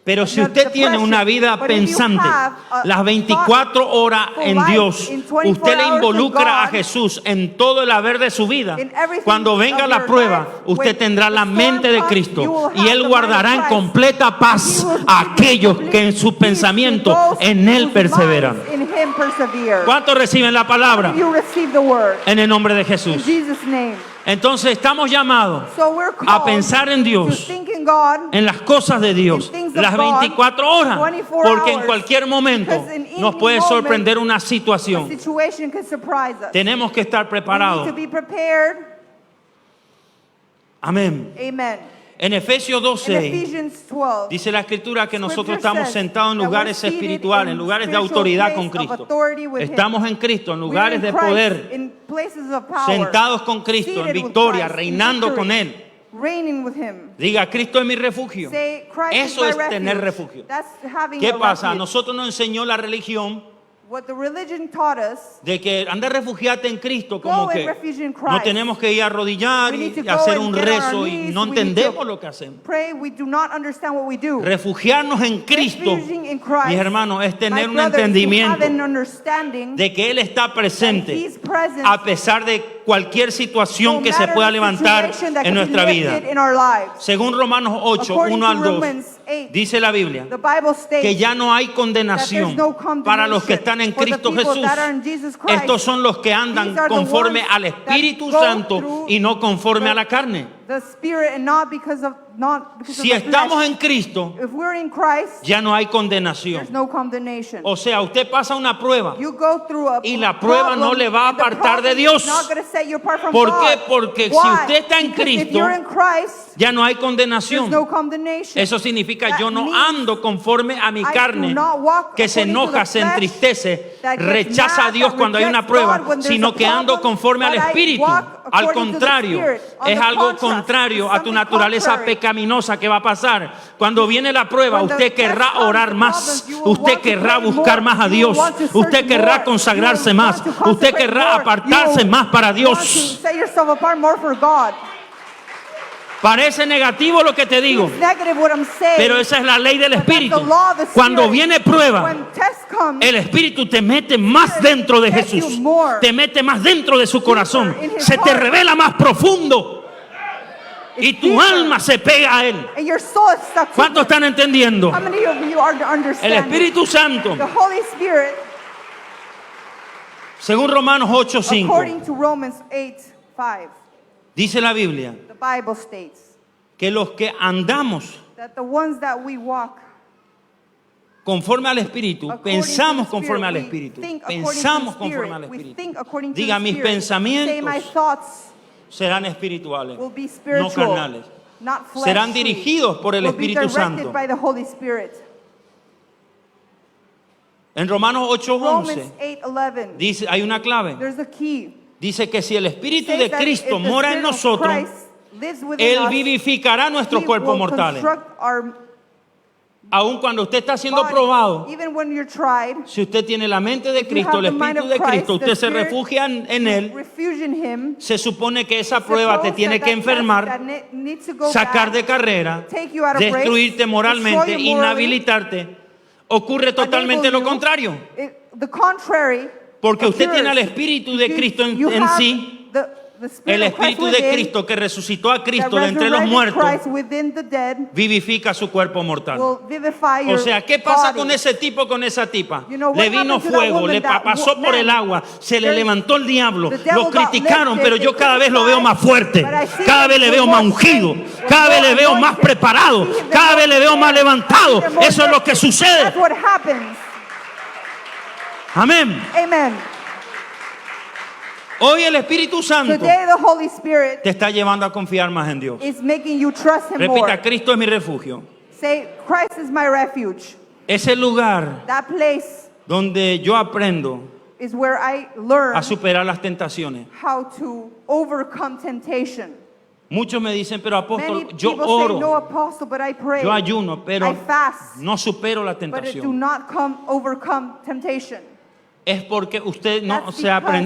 Pero si Not usted tiene una vida depression. But if you pensante, have a las 24 horas thoughtful en life Dios, in 24 usted le hours in involucra a God, Jesús en todo el haber de su vida. in everything Cuando venga of la your prueba, life, usted when tendrá the la storm mente de comes, you Cristo will y have Él the guardará mind en of Christ. completa paz And He will a keep aquellos in que en su complete peace pensamiento to those en Él whose perseveran. minds in Him persevere. ¿Cuántos reciben la palabra? You receive the word En el nombre de in Jesús. Jesus' name. Entonces estamos llamados So we're a called pensar en to Dios, think in God, en las cosas de Dios, in things of las God, 24 horas, 24 porque en hours, cualquier momento because in nos any puede moment, sorprender una a situación. situation can surprise us. Tenemos que estar We need preparados. to be prepared. Amén. Amen. En Efesios In 2:6 Ephesians 12, dice la Escritura que nosotros Scripture estamos says sentados en that we're lugares seated espirituales, en in lugares de spiritual autoridad place con of Cristo. authority with Him. Estamos en Cristo, en We are lugares in de Christ, poder, in places of power, sentados con Cristo, en seated with victoria, Christ, in reinando victory, con Él. reigning with Him. Diga, Cristo es mi refugio. Say, Christ Eso is my es tener refuge. refugio. That's having ¿Qué a pasa? A refuge. nosotros nos enseñó la religión What the religion taught us, de que anda refugiate en Cristo, como go and que refuge in no Christ. tenemos que ir a arrodillar We need to y go hacer and un get on our rezo y knees. no We need to entendemos lo que hacemos. pray, we do not understand what we do. Refugiarnos en Cristo, Refuging in Christ, mis hermanos, es tener my un brothers, to entendimiento have an understanding de que Él está that presente He's present a pesar de cualquier situación no que se matter pueda the levantar situation that en can be nuestra lifted vida. in our lives. Según Romanos 8, According 1 al to 2, Romans 8, dice la Biblia the Bible states que ya no hay that condenación there's no condemnation para los que están en for the Cristo people Jesús. that are in Jesus Christ. Estos son los que andan These are the conforme ones al that Espíritu go Santo through y no conforme the- a la carne. The Spirit and not because of Si the estamos flesh. en Cristo, If we're in Christ, ya no hay there's condenación. no condemnation. O sea, usted pasa una prueba. You go through a Y la prueba problem, no le va a and the apartar de problem Dios. is not gonna set you apart from ¿Por God. qué? Porque si Why? usted está en Because if Cristo, you're in Christ, Ya no hay there's condenación. no condemnation. Eso significa That yo no means ando conforme a mi I do carne, not walk que se according to enoja, the se flesh, entristece, that gets rechaza mad, a Dios that cuando hay una rejects prueba, God when there's sino a que ando problem, conforme al but I Espíritu. walk Al according to the contrario, Spirit. On es the algo contrast, contrario it's a tu something naturaleza contrary. pecaminosa que va a pasar. Cuando viene la prueba, When the usted test querrá comes, orar the más, problems, you will usted want to querrá pray buscar more, más a you Dios, will want to usted search querrá more, consagrarse you will más, want to usted consecrate querrá more, apartarse you más para want to Dios. set yourself apart more for God. Parece negativo lo que te digo, It's negative what I'm saying. pero esa es la ley del but that's Espíritu. the law of the Cuando Spirit. viene prueba, When test comes, el Espíritu te mete más dentro de gets you Jesús, more te mete más dentro de su corazón, in his se te heart. revela más profundo y it's tu deeper, alma se pega a Él. and your soul is stuck to ¿Cuántos it. están entendiendo? How many of you are El understanding? Espíritu Santo, The Holy Spirit, según Romanos 8:5, according to Romans 8:5, dice la Biblia the Bible states que los que andamos that the ones that we walk conforme al Espíritu, according pensamos to the conforme al Spirit, we Espíritu, think according to the pensamos Spirit, conforme al we Espíritu. think according to Diga, the mis Spirit. Say, my pensamientos thoughts serán espirituales, will be no spiritual, carnales. not fleshly. Serán dirigidos por el will be Espíritu directed Santo. by the Holy Spirit. En Romanos 8:11 Romans 8:11. dice, hay una clave. There's a key. Dice que si el Espíritu Says de that Cristo if the mora en Spirit of nosotros, Christ lives within Él us, vivificará nuestros He cuerpos will mortales. construct our Aun cuando usted está siendo body. probado, Even when you're tried, si usted tiene la mente de you Cristo, have el the mind Espíritu of de Christ, Cristo, the usted se Spirit, refugia en Él, refuge in Him. se supone que esa prueba te Suppose tiene that que that test enfermar, that needs to go sacar bad, de carrera, take you out of race, destruirte moralmente, destroy you morally, inhabilitarte. Ocurre totalmente enable lo you. contrario. The contrary Porque usted occurs. tiene al Espíritu de You- Cristo you en have sí, the Spirit el of Christ Espíritu de within, Cristo que resucitó a that Cristo de entre los resurrected muertos, Christ within the dead vivifica su cuerpo mortal. will vivify O your sea, ¿qué pasa body. con ese tipo, con esa tipa? You know, what Le vino happened to that fuego, woman, le that pasó por man? el agua, se le There's- levantó el diablo, the devil lo got criticaron, lifted, pero yo they cada vez lo veo más fuerte, but I see cada him vez le with veo more más ungido, strength, cada with vez more le veo más anointed. preparado, I see him cada vez le veo más more levantado. prepared. Eso es lo que sucede. That's what happens. Amén. Amen. Hoy el Espíritu Santo Today the Holy Spirit te está llevando a confiar más en Dios. is making you trust Him Repita, more. Cristo es mi refugio. Say, Christ is my refuge. Es el lugar That place donde yo aprendo is where I learn a superar las tentaciones. how to overcome temptation. Muchos me dicen, pero Many apóstol, yo people say, no oro, apostle, but I pray. yo ayuno, pero I fast, no supero la but it do tentación. not overcome temptation. Es porque usted no, That's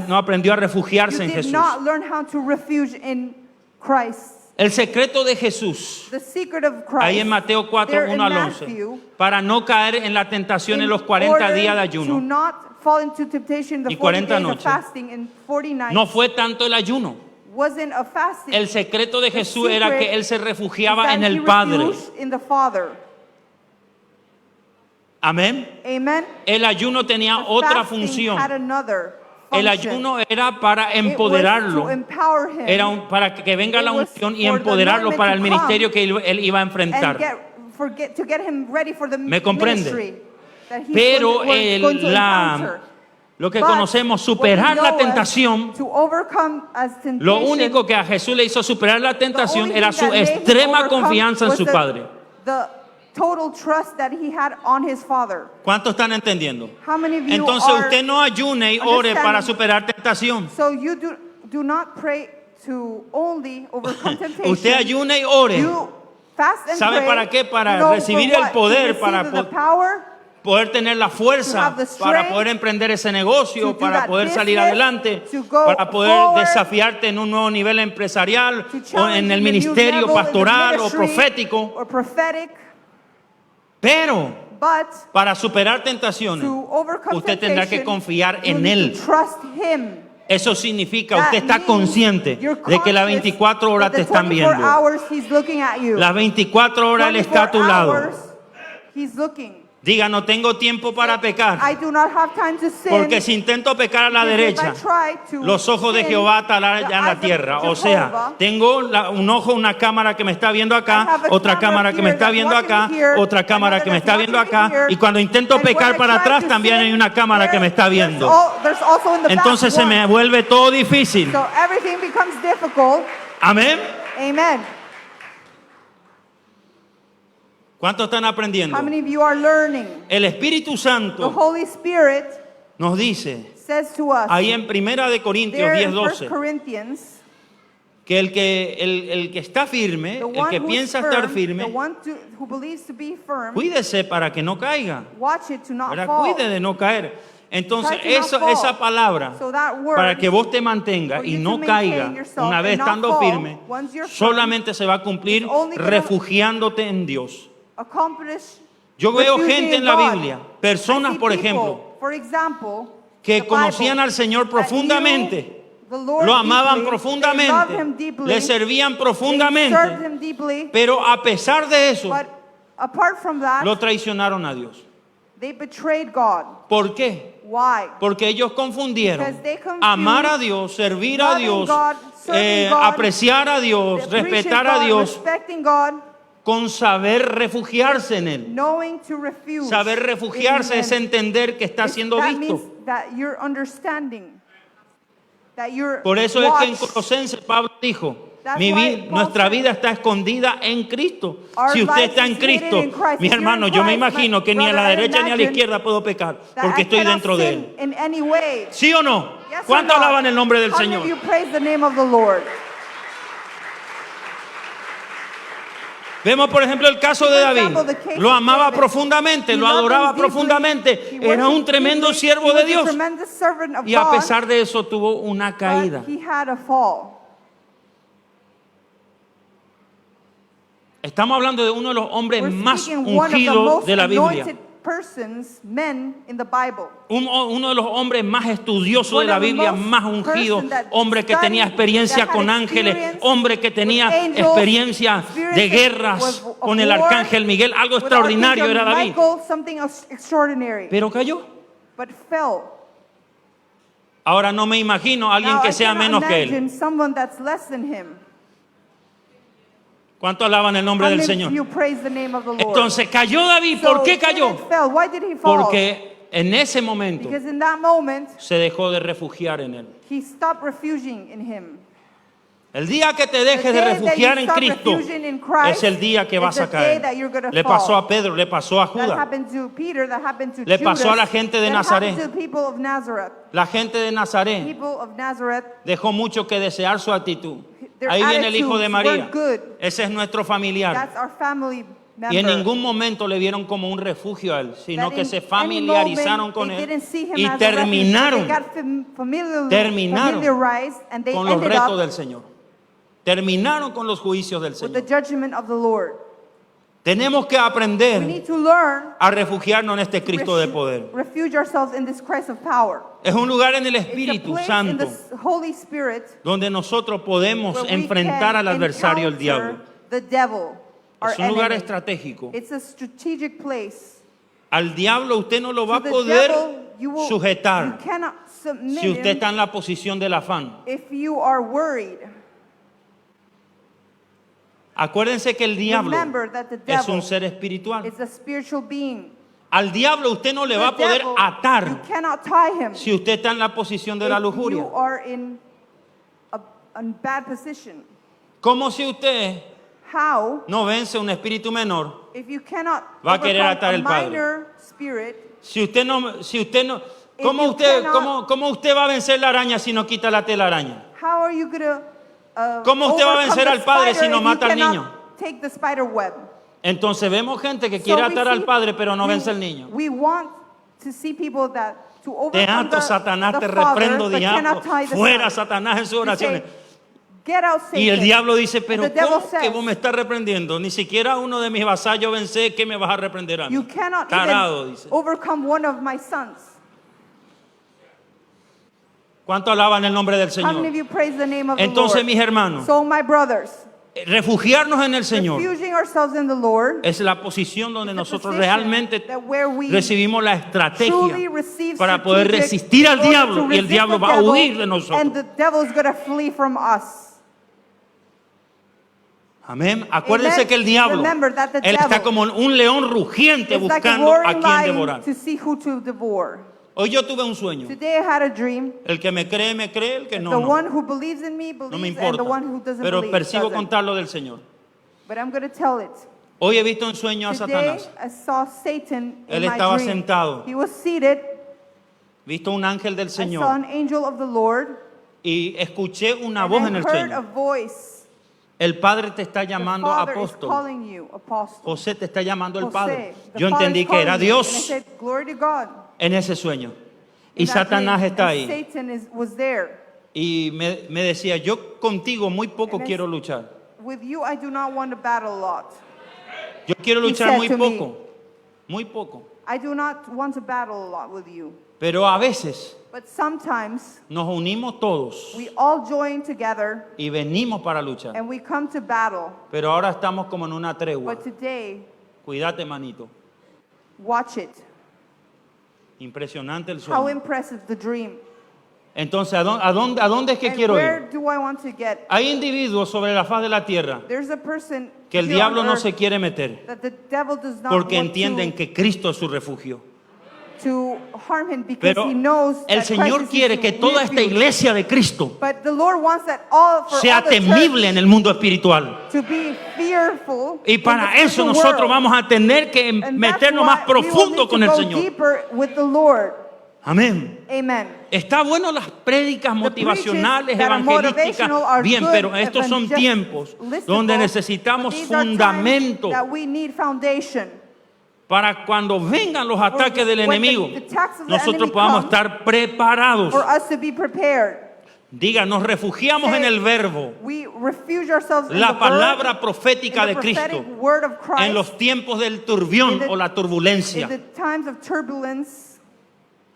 no aprendió a You refugiarse en did Jesús. not learn how to refuge in Christ. El secreto de Jesús, The secret of Christ. ahí en Mateo 4, there in 1 al 11, Matthew, para no caer en la tentación en los 40 order días de to ayuno. not fall into temptation, the Y 40 40 days noches. of fasting and 40 nights. No fue tanto el ayuno. Wasn't a fasting. El secreto de The Jesús era secret que Él se is refugiaba that en he el Padre. refused in the Father. Amén. Amen. El ayuno tenía The otra fasting función. had another El function. ayuno era para It was empoderarlo. to empower him Era para que venga It la was unción y for the empoderarlo anointment para el to ministerio come que él iba a and enfrentar. to get him ready for the ¿Me comprende? ministry that he's Pero going to encounter. lo que But conocemos, what we superar la know as tentación, to overcome as temptation, lo único que a Jesús le hizo superar la the tentación only era thing su that made him extrema overcome confianza en was su Padre. the total trust that he had on his Father. ¿Cuántos están entendiendo? How many of you Entonces are usted no ayune y ore para understanding? superar tentación. So you do not pray to only overcome temptation. Usted ayune y ore. You fast and ¿Sabe pray. para qué? Para You know, recibir for el what? poder, To para receive the power, poder tener la To fuerza, have the para strength poder emprender ese negocio, to do para that poder salir business, adelante, to go para poder forward, desafiarte en un nuevo nivel empresarial to o challenge en el in the new ministerio level in the pastoral o ministry profético. or prophetic. Pero But para superar tentaciones, to overcome usted tendrá que temptation, confiar you en need Él. to trust Him. Eso significa, That usted está means consciente you're de que las conscious 24 horas that te the están 24 viendo. hours He's looking at you. Las 24 horas Él está a tu 24 lado. hours, He's looking. Diga, no tengo tiempo para pecar, I do not have time to sin. porque si intento pecar a la because derecha, if I try to los ojos de sin, Jehová estarán the ya en la eyes of tierra. O Jehovah, sea, tengo un ojo, una cámara que me está viendo I acá, have a otra camera cámara que me here está that's viendo watching acá, me here, otra cámara another que me that's está viendo watching me acá. here. Y cuando intento And when pecar I para try atrás, to también sin, hay una cámara que me está viendo. There's also in the Entonces back se me one. vuelve todo difícil. So everything becomes difficult. Amén. Amen. ¿Cuántos están aprendiendo? How many of you are learning? El Espíritu The Santo Holy Spirit nos dice, says to us ahí en Primera de Corintios there in 10:12, 1 Corinthians, que el que está firme, the el one que who's piensa estar firm, firme, the one who believes to be firm, cuídese para que no caiga. watch it to not ¿Verdad? fall. Cuide de no caer. Entonces, Try to not fall. esa palabra, So that word, para que vos te mantengas for y you to no maintain caiga, yourself una vez and not estando fall, firme, once you're firm, solamente se va a cumplir it's only gonna refugiándote en Dios. accomplish Yo veo refuging gente in en la God. Biblia, I personas, see por people, ejemplo, for example, que the conocían Bible, al Señor that profundamente, knew the Lord lo amaban deeply, they loved profundamente, him deeply, le servían they served profundamente, him deeply, pero a pesar de eso, but apart from that, lo traicionaron a Dios. they betrayed God. ¿Por qué? Why? Porque ellos confundieron Because they confused amar a Dios, servir a loving Dios, God, serving God, apreciar a Dios, appreciate respetar a God, Dios, respecting God, con saber refugiarse en Él. knowing to refuse. Saber refugiarse in es Him. entender que está siendo That visto. means that you're understanding, that you're Por eso es que en watched. Colosenses Pablo dijo, That's why Paul nuestra said, vida está escondida en Cristo. Our Si usted life está en is hidden Cristo, in Christ. mi If you're hermano, in yo me Christ, imagino que ni a la brother, I derecha ni a la imagine izquierda puedo pecar, that porque I estoy cannot dentro de sin Él. in any way. ¿Sí o no? Yes or ¿Cuántos not? alaban el nombre del How many Señor? of you praise the name of the Lord? Vemos, por ejemplo, el caso de For David. example, the case Lo of amaba David. profundamente, He lo loved adoraba him deeply. profundamente. He Era un worshiped tremendo deeply. siervo He de was a Dios. tremendous servant of Y a God, pesar de eso tuvo una caída. but he had a fall. Estamos hablando de uno de los hombres We're más speaking one of the ungidos most de la Biblia. anointed persons, men in the Bible. Uno de los hombres más estudiosos de One la of the Biblia, most más ungido, person that hombre que tenía studied, experiencia that had con ángeles, experience hombre que tenía with angels, experiencia de experience guerras of con el war, arcángel Miguel, algo with extraordinario Archangel era David, Michael, something extraordinary, pero cayó. but fell. Ahora no me imagino a alguien Now, que I sea cannot menos que él. imagine someone that's less than him. ¿Cuánto alaban el nombre How del many of Señor? you praise the name of the Lord? Entonces cayó David. So, ¿Por qué cayó? David fell. Why did he fall? Porque en ese momento Because in that moment, se dejó de refugiar en él. he stopped refuging in him. El día que te dejes The de day that refugiar you en stop Cristo refuging in Christ es el día que is vas a the day caer. that you're gonna Le fall. pasó a Pedro, le pasó a That Judas. happened to Peter, that happened to Le Judas, pasó a la gente de that Nazaret. happened to the people of Nazareth. La gente de Nazaret People of Nazareth, dejó mucho que desear su actitud. their Ahí viene el hijo de attitudes María. weren't good. Ese es nuestro familiar. That's our family member. Y en ningún momento le vieron como un refugio a él, sino That que in se any familiarizaron moment, con they él didn't see him y as a refuge, terminaron but they got terminaron familiarized, and they con los ended retos up del Señor. Terminaron con los juicios del with the Señor. judgment of the Lord. Tenemos que We aprender need to learn a refugiarnos en este to Cristo de poder. refuge ourselves in this Christ of power. Es un lugar en el It's a Espíritu place in Santo the Holy Spirit donde nosotros podemos where we enfrentar can al adversario, el diablo. encounter the devil, our Es un lugar enemy. estratégico. It's a strategic place. Al diablo usted no lo va a To the poder devil, you sujetar cannot submit si usted him está en la posición del afán. if you are worried. Acuérdense que el diablo Remember that the es devil un ser espiritual. is a spiritual being. Al diablo usted no le va a The poder devil, you atar cannot tie him si usted está en la posición de la if lujuria. you are in a bad position. Como si usted How, no vence un espíritu menor. if you cannot Va a querer overcome atar a el padre. minor spirit, Si usted no, If ¿cómo you usted, cannot- cómo usted va a vencer la araña si no quita la telaraña? how are you going to ¿Cómo usted va a vencer al padre si no if mata you al cannot niño? take the spider web? Entonces vemos gente que So quiere we atar al see- padre pero no we- vence al niño. We want to see people that to Te overcome ato, Satanás, the te father, reprendo, but diablo. cannot tie the Fuera, son. Satanás, en sus You oraciones. say, get out, Satan. Y el diablo dice, pero And the devil ¿cómo que says, vos me estás reprendiendo? Ni siquiera uno de mis vasallos vencé, ¿qué me vas a reprender a mí? you cannot Tarado, even dice. overcome one of my sons. ¿Cuánto alaban el nombre del How many of Señor? you praise the name of the Entonces, Lord? mis hermanos, So, my brothers, refugiarnos en el Señor refusing ourselves in the Lord, es la posición donde the nosotros position realmente that where we recibimos la truly estrategia receive para poder strategic resistir al in order diablo to y el resist diablo the va a devil, huir de nosotros. and the devil is going to flee from us. Amén. Acuérdense Amen. que el diablo, Remember that the él está devil como un león rugiente It's like a buscando a roaring quien lion devorar. to see who to devour. Hoy yo tuve un sueño. Today I had a dream. El que me cree, el que no, The no. one who believes in me No me believes, and the importa. one who doesn't Pero believe percibo doesn't. contarlo del Señor. But I'm going to tell it. Hoy he visto en sueño a Today Satanás. I saw Satan Él in my estaba dream. sentado. He was seated. Visto un ángel del I saw Señor an angel of the Lord. y escuché una And voz I en el heard a sueño. voice. El Padre te está The llamando Father is apóstol. calling you, apostle. José te está llamando el Jose, Padre. the Yo Father entendí is que era calling you. And I Dios said, glory to God. en ese sueño. Y In that Satanás dream. está And ahí. Satan was there. Y me decía, yo contigo muy poco And I quiero s- luchar. With you, I do not want to battle a lot. Yo quiero He luchar said muy to me, poco. Muy poco. I do not want to battle a lot with you. Pero a veces But sometimes nos unimos todos we all join together y venimos para luchar. and we come to battle. Pero ahora estamos como en una tregua. But today, Cuídate, manito. watch it. Impresionante el How sueño. impressive the dream. Entonces, ¿a dónde es que And quiero where ir? do I want to get? Hay individuos sobre la faz de la tierra There's a person que el here diablo on no earth se quiere meter that the devil does not porque want entienden que Cristo es su refugio. to harm him because Pero he knows el that Señor Christ is quiere his que toda esta refuge. iglesia de Cristo But the Lord wants that all for sea all the temible church en el mundo espiritual. to be fearful. Y in para the eso spiritual nosotros world. vamos a tener que And that's meternos why más we will profundo need con to el go Señor. deeper with the Lord. Amén. Amen. Está bueno las prédicas motivacionales, preachers that are evangelísticas, motivational are bien, good, pero estos son tiempos donde necesitamos but these are times fundamento that we need foundation. para cuando vengan los ataques del when the enemigo, attacks of the nosotros enemy podamos come, estar preparados. For us to be prepared. Diga, nos refugiamos Say, en el verbo, We refuge ourselves in la the palabra word, profética in de the Cristo, prophetic word of Christ, en los tiempos del turbión in the- o la in turbulencia. the times of turbulence.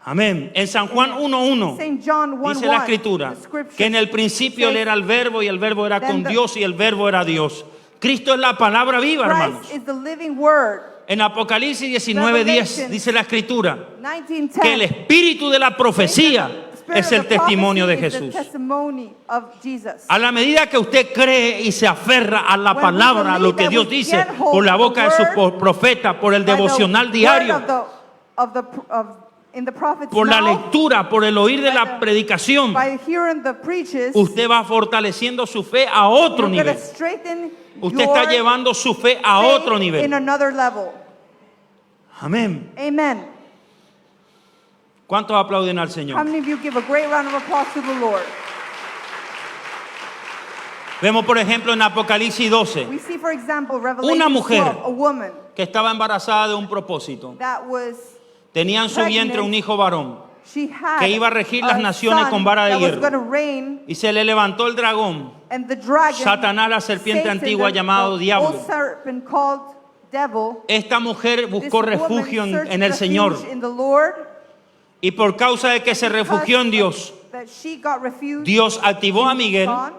Amén. En San Juan 1:1 St. John 1:1, dice la Escritura the scripture que en el principio él says, era el verbo y el verbo era then con the- Dios y el verbo era Dios. Cristo es la palabra viva, hermanos. Christ is the living word. En Apocalipsis 19:10 Revelation dice la Escritura 19:10. que el espíritu de la profecía The spirit es of el the testimonio de prophecy is the Jesús. testimony of Jesus. A la medida que usted cree y se aferra a la When we palabra, a lo believe que that Dios we dice, get hold por la of the boca de su word, profeta, por el By the devocional word diario, in the prophet's por la mouth, lectura, por el oír de by la the- predicación, by hearing the preaches, usted va fortaleciendo su fe a otro you're going nivel. to strengthen Usted está your llevando su fe a faith otro in nivel. another level. Amén. Amen. ¿Cuántos aplauden al How Señor? many of you give a great round of applause to the Lord? Vemos, por ejemplo, en Apocalipsis 12, We see, for example, Revelation Una mujer 12, a woman que estaba embarazada de un propósito. that was, Tenía en su vientre un hijo varón. she had Que iba a regir las a naciones son con vara de that was hierro. going to reign, Y se le levantó el dragón, and the dragon, Satanás, la serpiente Satan, antigua llamado the Diablo. old serpent called devil. Esta mujer This buscó woman refugio searched en el refuge Señor. in the Lord. Y por causa de que se refugió en Dios, That she got refuge Dios activó a in Miguel God,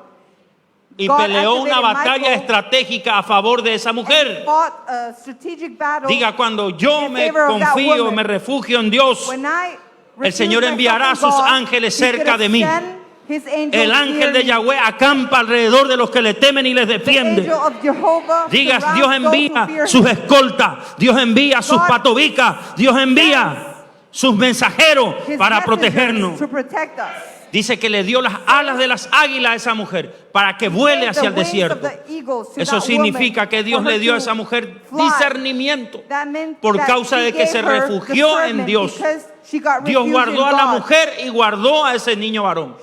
y God peleó una activated batalla Michael estratégica a favor de esa and mujer. fought a strategic battle. Diga, cuando yo in me favor of that confío, woman. me refugio en Dios, When I el Señor refuse enviará a myself sus in God, ángeles He's gonna cerca de mí send His angels El ángel hear de me. Yahweh acampa alrededor de los que le temen y les The defiende. angel of Jehovah Digas, surrounds Dios those who envía fear sus him. escoltas, Dios envía sus God patobicas, Dios envía sus mensajeros His para messengers protegernos. to protect us. Dice que le dio las alas de las águilas a esa mujer para que vuele hacia el The wings of desierto. the eagles to Eso that significa woman que Dios for her le dio a to esa mujer fly. discernimiento That meant por that causa he de que gave se her refugió en discernment Dios. because she got Dios refuge guardó in a la God. mujer y guardó a ese niño varón.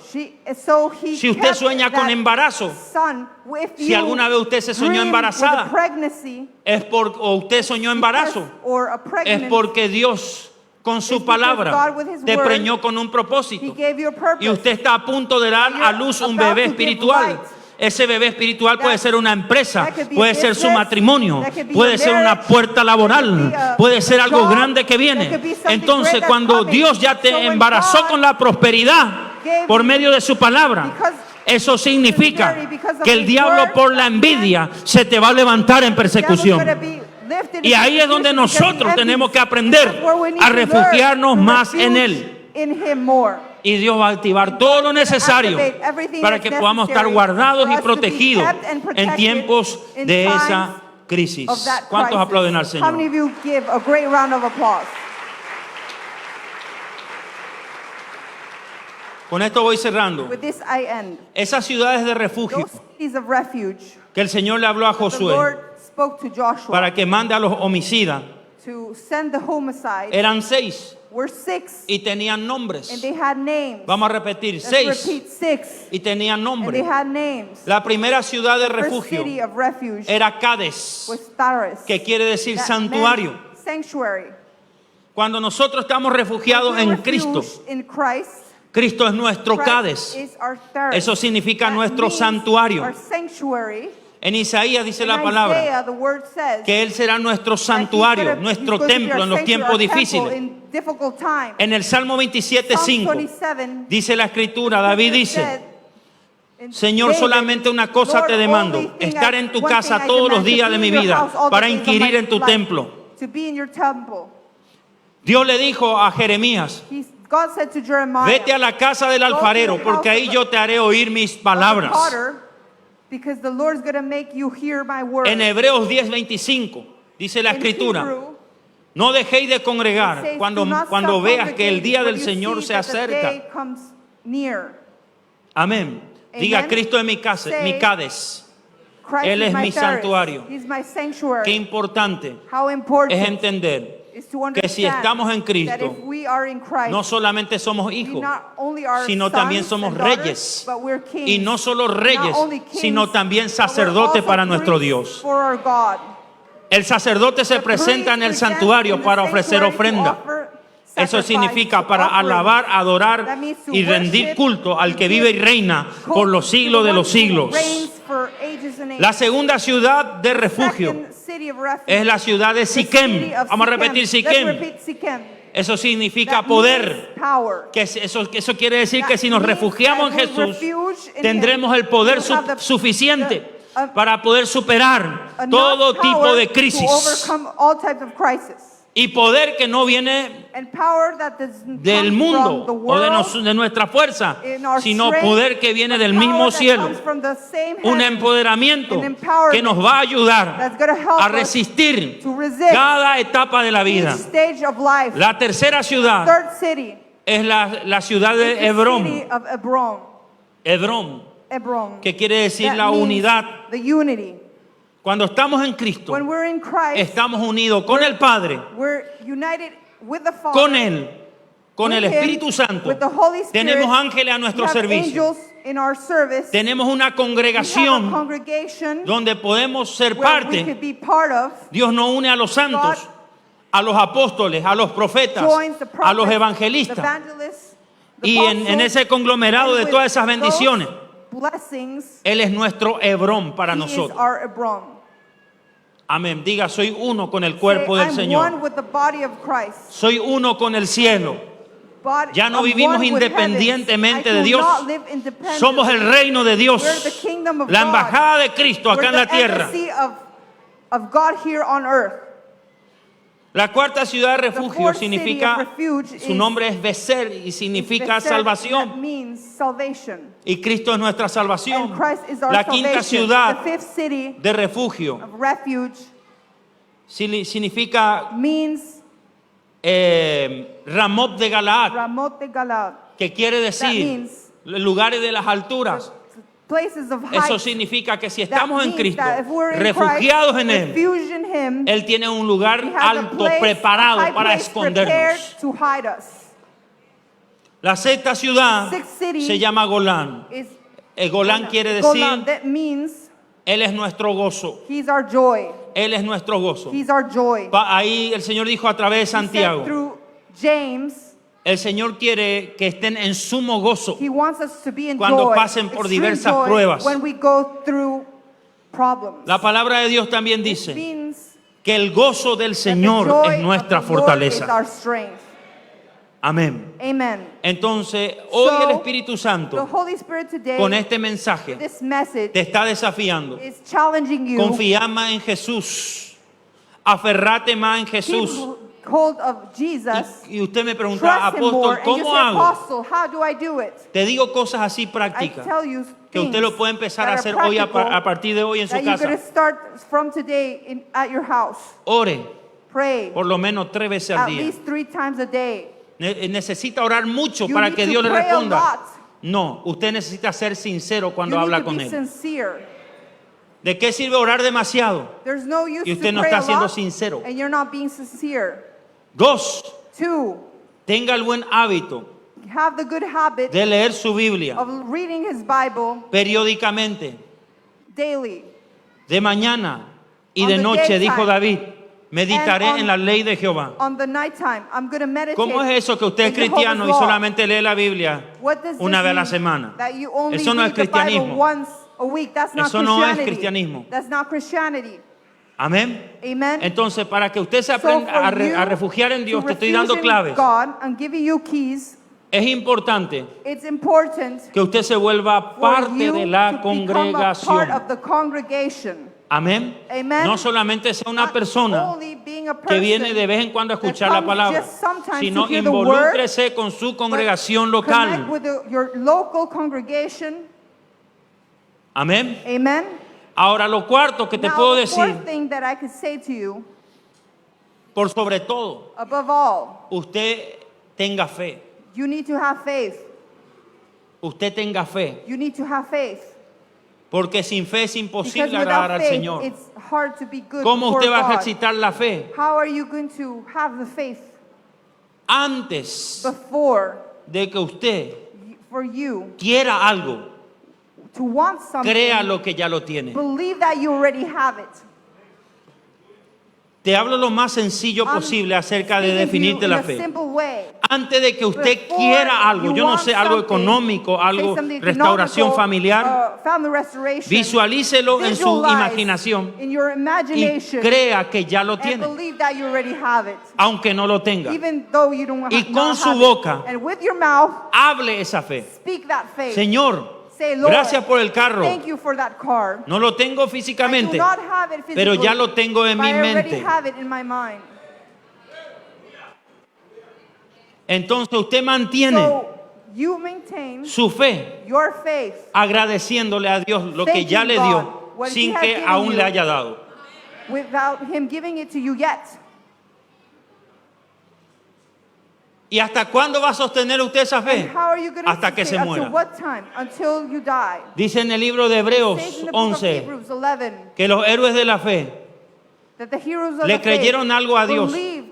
So he Si usted kept sueña con that embarazo, son. If si you alguna vez usted se soñó dream embarazada, with a pregnancy, o usted soñó embarazo, or a es pregnant, porque Dios con It's su because palabra God with His te word, preñó con un he propósito. gave you a purpose. Y usted está a punto de dar a luz un You're about bebé to give espiritual. light. Ese bebé espiritual puede ser una empresa, That could be puede a ser su business, matrimonio, that could be puede your ser una marriage, puerta that laboral, could be puede ser a algo job, grande que that viene. could be something Entonces, great that's cuando coming. Dios ya te So when embarazó God con la prosperidad gave por you medio de su palabra, because eso significa prosperity because of que el His diablo word, por la envidia se te va a levantar en the devil's persecución. gonna be lifted Y in ahí es donde persecution because nosotros he tenemos que envies. aprender That's where we need a to learn refugiarnos to más en refuge Él. in Him more. Y Dios va a activar todo lo necesario para que podamos estar guardados y protegidos en tiempos de esa crisis. Of that ¿Cuántos crisis. aplauden al How many Señor? of you give a great round of applause? Con esto voy cerrando. With this I end. Esas ciudades de refugio Those cities of refuge, que el Señor le habló a the Josué Lord spoke to Joshua para que mande a los homicidas to send the homicides eran 6 were 6, y tenían and nombres. they had names. Vamos a repetir, Let's 6 repeat, 6, y tenían and nombres. they had names. La primera ciudad de First refugio city of refuge era Cades, was Taris. que quiere decir That santuario. meant sanctuary. Cuando nosotros estamos refugiados en Refuge Cristo, in Christ. Cristo es nuestro Christ Cades. is our Taris. Eso significa That nuestro means santuario. Our sanctuary. En Isaías dice In la palabra Isaiah, the word says que Él será nuestro that he's santuario, gonna- nuestro he's going to be templo our en los sanctuary, tiempos our temple difíciles. in difficult times. En el Salmo Psalm 27:5 27, dice la Escritura, David dice, said, and Señor, David, solamente una cosa Lord, te only demando, thing estar I- en tu one casa thing I todos los demand, to días be de in mi your vida house all the para days of inquirir my en tu life, templo. to be in your temple. Dios le dijo a Jeremías, God said to Jeremiah, vete a la casa del alfarero porque ahí yo te haré oír mis "Of the palabras. potter, because the Lord's going to make you hear my word." En Hebreos 10:25 dice la In Escritura, Hebrew, no dejéis de it congregar says, cuando "Do not veas stop que el día congregating del when you Señor see se that the acerca. day comes near." Amén. Diga, Amen. Cristo es mi casa, Say, mi Cades. Christ Él is es my mi Taris. santuario. He's my sanctuary. Qué importante How important es entender is to que si understand estamos en that Cristo, if we are in Christ, no solamente somos we hijos, not only are sino sons también somos and daughters, reyes. but we're kings. Y no solo Not reyes, only kings, sino también but we're sacerdotes also para nuestro priests Dios. for our God. El sacerdote se The presenta en el priest presents santuario in the para ofrecer sanctuary to ofrenda. offer Eso sacrifice, significa to para offering. alabar, adorar That means to y rendir worship, culto al to que give vive y reina por los to siglos the de one los who siglos. reigns for ages and ages. La segunda ciudad de refugio Second city of refuge, es la ciudad de the Siquem. city of Vamos a Siquem. repetir Let's Siquem. repeat Siquem. Eso significa That poder. means power. Que eso quiere decir That que si nos means refugiamos en that we'll Jesús, refuge in tendremos Him. el poder We'll have the- suficiente the- para poder superar enough todo tipo power de to crisis. overcome all types of crisis. Y poder que no viene And power that doesn't del come mundo from the o de, world, de nuestra fuerza, in our sino strength, poder que viene but del power mismo that cielo. comes from the same Un heaven, empoderamiento an empowerment que nos va a ayudar that's gonna help a us resistir to resist cada etapa de la vida. each stage of life. La tercera ciudad Third city es la ciudad is de the Hebrón. city of Hebron. Hebron, que quiere decir That la means unidad. the unity. Cuando estamos en Cristo, When we're in Christ, estamos unidos con el Padre, we're united with the Father, con Él, con with el Him, Espíritu Santo. with the Holy Spirit. Tenemos ángeles a nuestro We have servicio. angels in our service. Tenemos una We have a congregación congregation donde podemos ser where we parte. could be part of. Dios no une a los santos, a los apóstoles, a los profetas, Joins the a los prophets, the evangelistas. evangelists, the Y en apostles, ese conglomerado and de with todas esas those bendiciones, blessings, Él es nuestro Hebrón para He is nosotros. our Hebron. Amén. Diga, soy uno con el cuerpo Say, del I'm Señor. one with the body of Christ. Soy uno con el cielo. Ya no I'm vivimos one with independientemente heavens. de I do Dios. not live independently. Somos el reino de Dios. We're the kingdom of La God. embajada de Cristo acá We're en la the tierra. embassy of God here on earth. La cuarta ciudad de The refugio fourth city of significa, refuge su nombre es Becer y significa Bethesda, salvación. that means salvation. Y Cristo es nuestra salvación. And Christ is our La quinta salvation. ciudad The fifth city de refugio of refuge significa means Ramot de Galaad, Ramot de Galad, que quiere decir means- lugares de las alturas. places of height. Eso significa que si That estamos en means Cristo, that if we're in refugiados Christ, en Él, refuge in Him, Él tiene un lugar He has a alto place, a preparado high para place prepared escondernos. to hide us. La sexta ciudad Sixth city se llama Golán. Is Golán quiere Golan. decir, That means Él es nuestro gozo. He's our joy. Él es nuestro gozo. He's our joy. Ahí el Señor dijo a través de He said Santiago, through James, el Señor quiere que estén en sumo gozo. He wants us to be in Cuando joy, pasen por extreme diversas joy, pruebas. when we go through problems. La palabra de Dios también It dice means que el gozo del that the Señor joy es nuestra of the Lord is fortaleza. our strength. Amén. Amen. Entonces, hoy So, el Espíritu The Santo Holy Spirit today, con este mensaje this message te está desafiando. is challenging you. Confía más en Jesús. Aferrate más en Keep Jesús. hold of Jesus. Y usted me pregunta, Trust Him more. apóstol, And you ¿cómo say, hago? Apostle, how do I do it? Te digo cosas así I prácticas tell you que usted lo puede empezar a hacer hoy a partir de hoy en su that you're going to casa. start from today at your house. Ore Pray por lo menos 3 veces al at día. least 3 times a day. Necesita orar mucho You para need que to Dios le pray a responda. lot. No, usted necesita ser sincero cuando You habla need to con be Él. sincere. ¿De qué sirve orar demasiado? There's no use Y usted to no pray está a siendo lot sincero. and you're not being sincere. 2, 2, tenga el buen hábito have the good habit de leer su Biblia of reading his Bible periódicamente, daily. de mañana y On de the noche, daytime. dijo David. Meditaré And on- en la ley de Jehová. On the nighttime, I'm going to meditate. ¿Cómo es eso que usted es in Jehovah's cristiano y law. solamente lee la Biblia What does una this vez a la mean? semana? That you only Eso no read es the Bible cristianismo. once a week. That's not Eso no es Christianity. cristianismo. That's not Christianity. Amén. Amen. Entonces, para que usted se So aprenda for a you refugiar en Dios, to te estoy dando refuge in claves. God, I'm giving you keys. Es importante It's important que usted se vuelva for parte you de la to become a part congregación. of the congregation. Amén. Amen. No solamente sea una Not persona only being a que viene person de vez en cuando a that escuchar la comes palabra, just sometimes sino to hear the involúcrese con su but congregación connect local. with your local congregation. Amén. Amen. Ahora, lo cuarto que te Now, puedo the decir, fourth thing that I could say to you, por sobre todo, above all, usted tenga fe. you need to have faith. Usted tenga fe. You need to have faith. Porque sin fe es Because imposible agradar without al faith, Señor. it's hard to be good ¿Cómo before usted va a God. ejercitar la fe? How are you going to have the faith Antes before de que usted for you quiera algo, to want something? crea lo que ya lo tiene. Believe that you already have it. Te hablo lo más sencillo I'm posible acerca de speaking to you definirte in la a fe. simple way. Antes de que usted Before quiera algo, you yo no want sé, algo something, económico, say algo, something restauración economical, familiar, family restoration, visualícelo en su visualize imaginación in your y imagination, crea que ya lo and tiene, believe that you already have it, aunque no lo tenga. even though you don't Y not con su have boca, it. And with your mouth, hable esa fe. speak that faith. Señor, Say, Lord, gracias por el carro. thank you for that car. No lo tengo I do físicamente, not have it pero physically, ya lo tengo en but mi I already mente. have it in my mind. Entonces usted mantiene So you maintain su fe your faith agradeciéndole a Dios lo que ya le Thanking dio God what sin He has que given aún you. le haya dado. without Him giving it to you yet. ¿Y hasta cuándo va a sostener usted esa And fe? how are you going to Hasta que se until muera. what time? Until you die. Dice en el libro de It Hebreos says in the book of 11 Hebrews 11 que los héroes de la fe that the heroes of le the faith creyeron algo a Dios. believed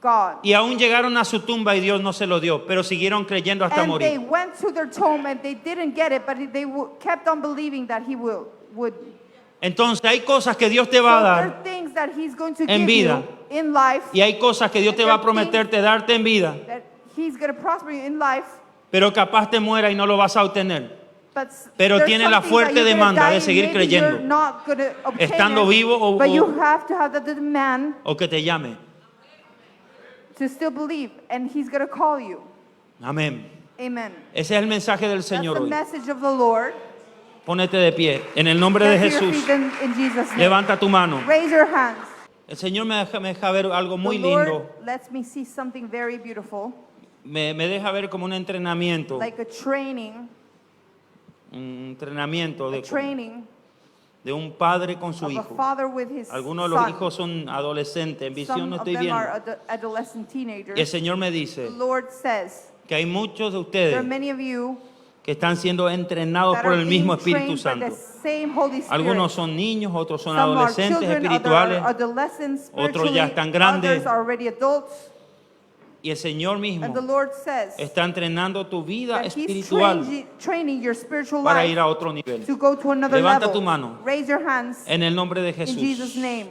God. y aún llegaron a su tumba y Dios no se lo dio, pero siguieron creyendo hasta And they morir. went to their tomb and they didn't get it, but they kept on believing that He would. Entonces hay cosas que Dios te va a So there dar are things that He's going to en give vida. you in life, y hay cosas que Dios te va a prometerte darte en vida, that He's going to prosper you in life, pero capaz te muera y no lo vas a obtener. but Pero there's tiene la something fuerte that you're gonna demanda die de and seguir maybe creyendo. you're not gonna obtain Estando it, vivo but you o have to have the demand que te llame. to still believe, and He's going to call you. Amén. Amen. Ese es el mensaje del That's Señor the hoy. message of the Lord. Pónete de pie. En el nombre de Get to your Jesús, feet in Jesus' name. levanta tu mano. Raise your hands. El Señor me deja ver algo muy the Lord lindo. lets me see something very beautiful, Me deja ver como un entrenamiento. like a training de un padre con su of a hijo. father with his Algunos de los son. hijos son adolescentes. En visión Some no of estoy them viendo. are adolescent Y el teenagers. Señor me The dice Lord says, que hay muchos de there are ustedes many of you que están siendo entrenados that por are el being mismo Espíritu trained by Santo. the same Holy Spirit. Algunos son niños, otros son Some are adolescentes children, espirituales. other are adolescents otros ya spiritually, están grandes. others are already adults. Y el Señor And mismo the Lord says está entrenando tu vida that He's espiritual training your spiritual para life ir a otro nivel. to go to another Levanta level. tu mano. Raise your hands En el nombre de in Jesús. Jesus' name.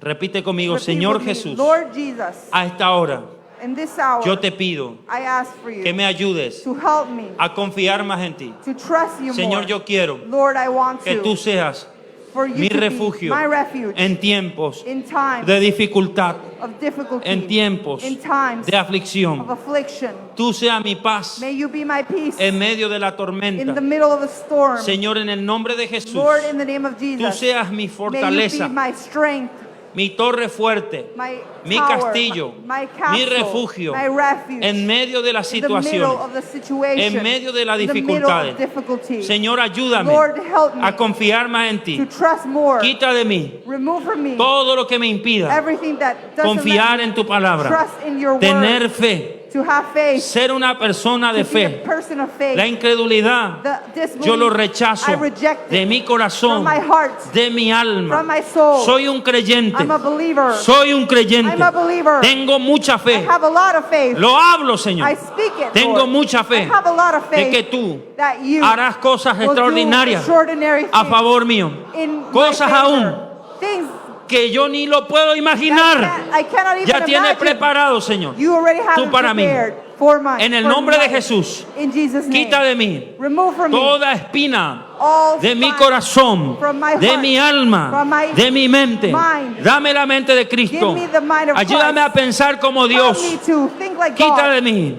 Repite conmigo, Repeat Señor with me, Jesús, Lord Jesus, a esta hora in this hour, yo te pido I ask for you que me ayudes to help me, a confiar más en ti. to trust you Señor, more. yo quiero Lord, I want que tú to, seas for you mi to be refugio my refuge en tiempos in times de dificultad, of difficulty, en tiempos in times de of aflicción. affliction. Tú seas mi paz May you be my peace en medio de la in tormenta. the middle of a storm. Señor, en el nombre de Jesús, Lord, in the name of tú Jesus, seas mi may you fortaleza, be my strength, mi torre fuerte, my mi tower, castillo, my mi castle, refugio, my refuge, en medio de las in the middle situaciones, of the situation, en medio de las in the middle of dificultades. difficulty. Señor, ayúdame Lord, help me a confiar más en to ti. trust more. Quita de mí Remove from me todo lo que me impida everything that doesn't confiar let en me tu palabra, trust in your tener word, fe, to have faith, ser una persona de to be a fe. person of faith. La incredulidad, The disbelief, yo lo rechazo I reject de it mi corazón, from my heart, de mi alma. from my soul. Soy un creyente. I'm a believer. Soy un creyente. I'm a believer. Tengo mucha I fe. have a lot of faith. Lo hablo, Señor. I speak it, Tengo Lord. mucha I fe have a lot of de faith que tú that you harás cosas will do extraordinarias extraordinary a things favor mío. in my Cosas favor. aún Things que yo ni lo puedo that imaginar. I cannot even Ya tienes imagine. preparado, Señor. You already have Tú it para mí. prepared for my, En el for nombre de my- Jesús, in Jesus' name. quita de mí Remove from me toda espina all de mi spine corazón, from my de heart, mi alma, from my de mi mente. mind. Dame la mente de Cristo. Give me the mind of Ayúdame a Christ. pensar como Help Dios. me to think like Quita God. de mí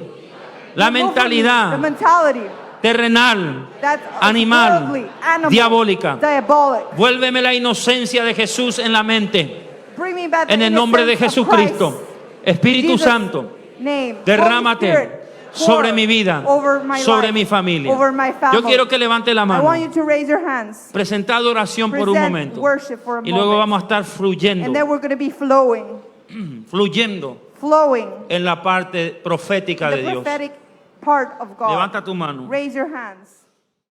la Remove from me the mentalidad mentality terrenal, that's animal, worldly, animal, diabólica. diabolic. Vuélveme la inocencia de Jesús en la mente. Bring me back the En el nombre de innocence of Jesucristo. Christ. Espíritu Jesus' Santo, name. Holy derrámate Spirit, sobre pour mi vida, over my sobre life, mi familia. over my family. Yo quiero que levante la I mano. want you to raise your hands. Presentad oración por un Present momento. worship for a Y luego moment. vamos a estar fluyendo, And then we're going to be flowing en la parte profética the de Dios. prophetic part of God. Levanta tu mano. Raise your hands.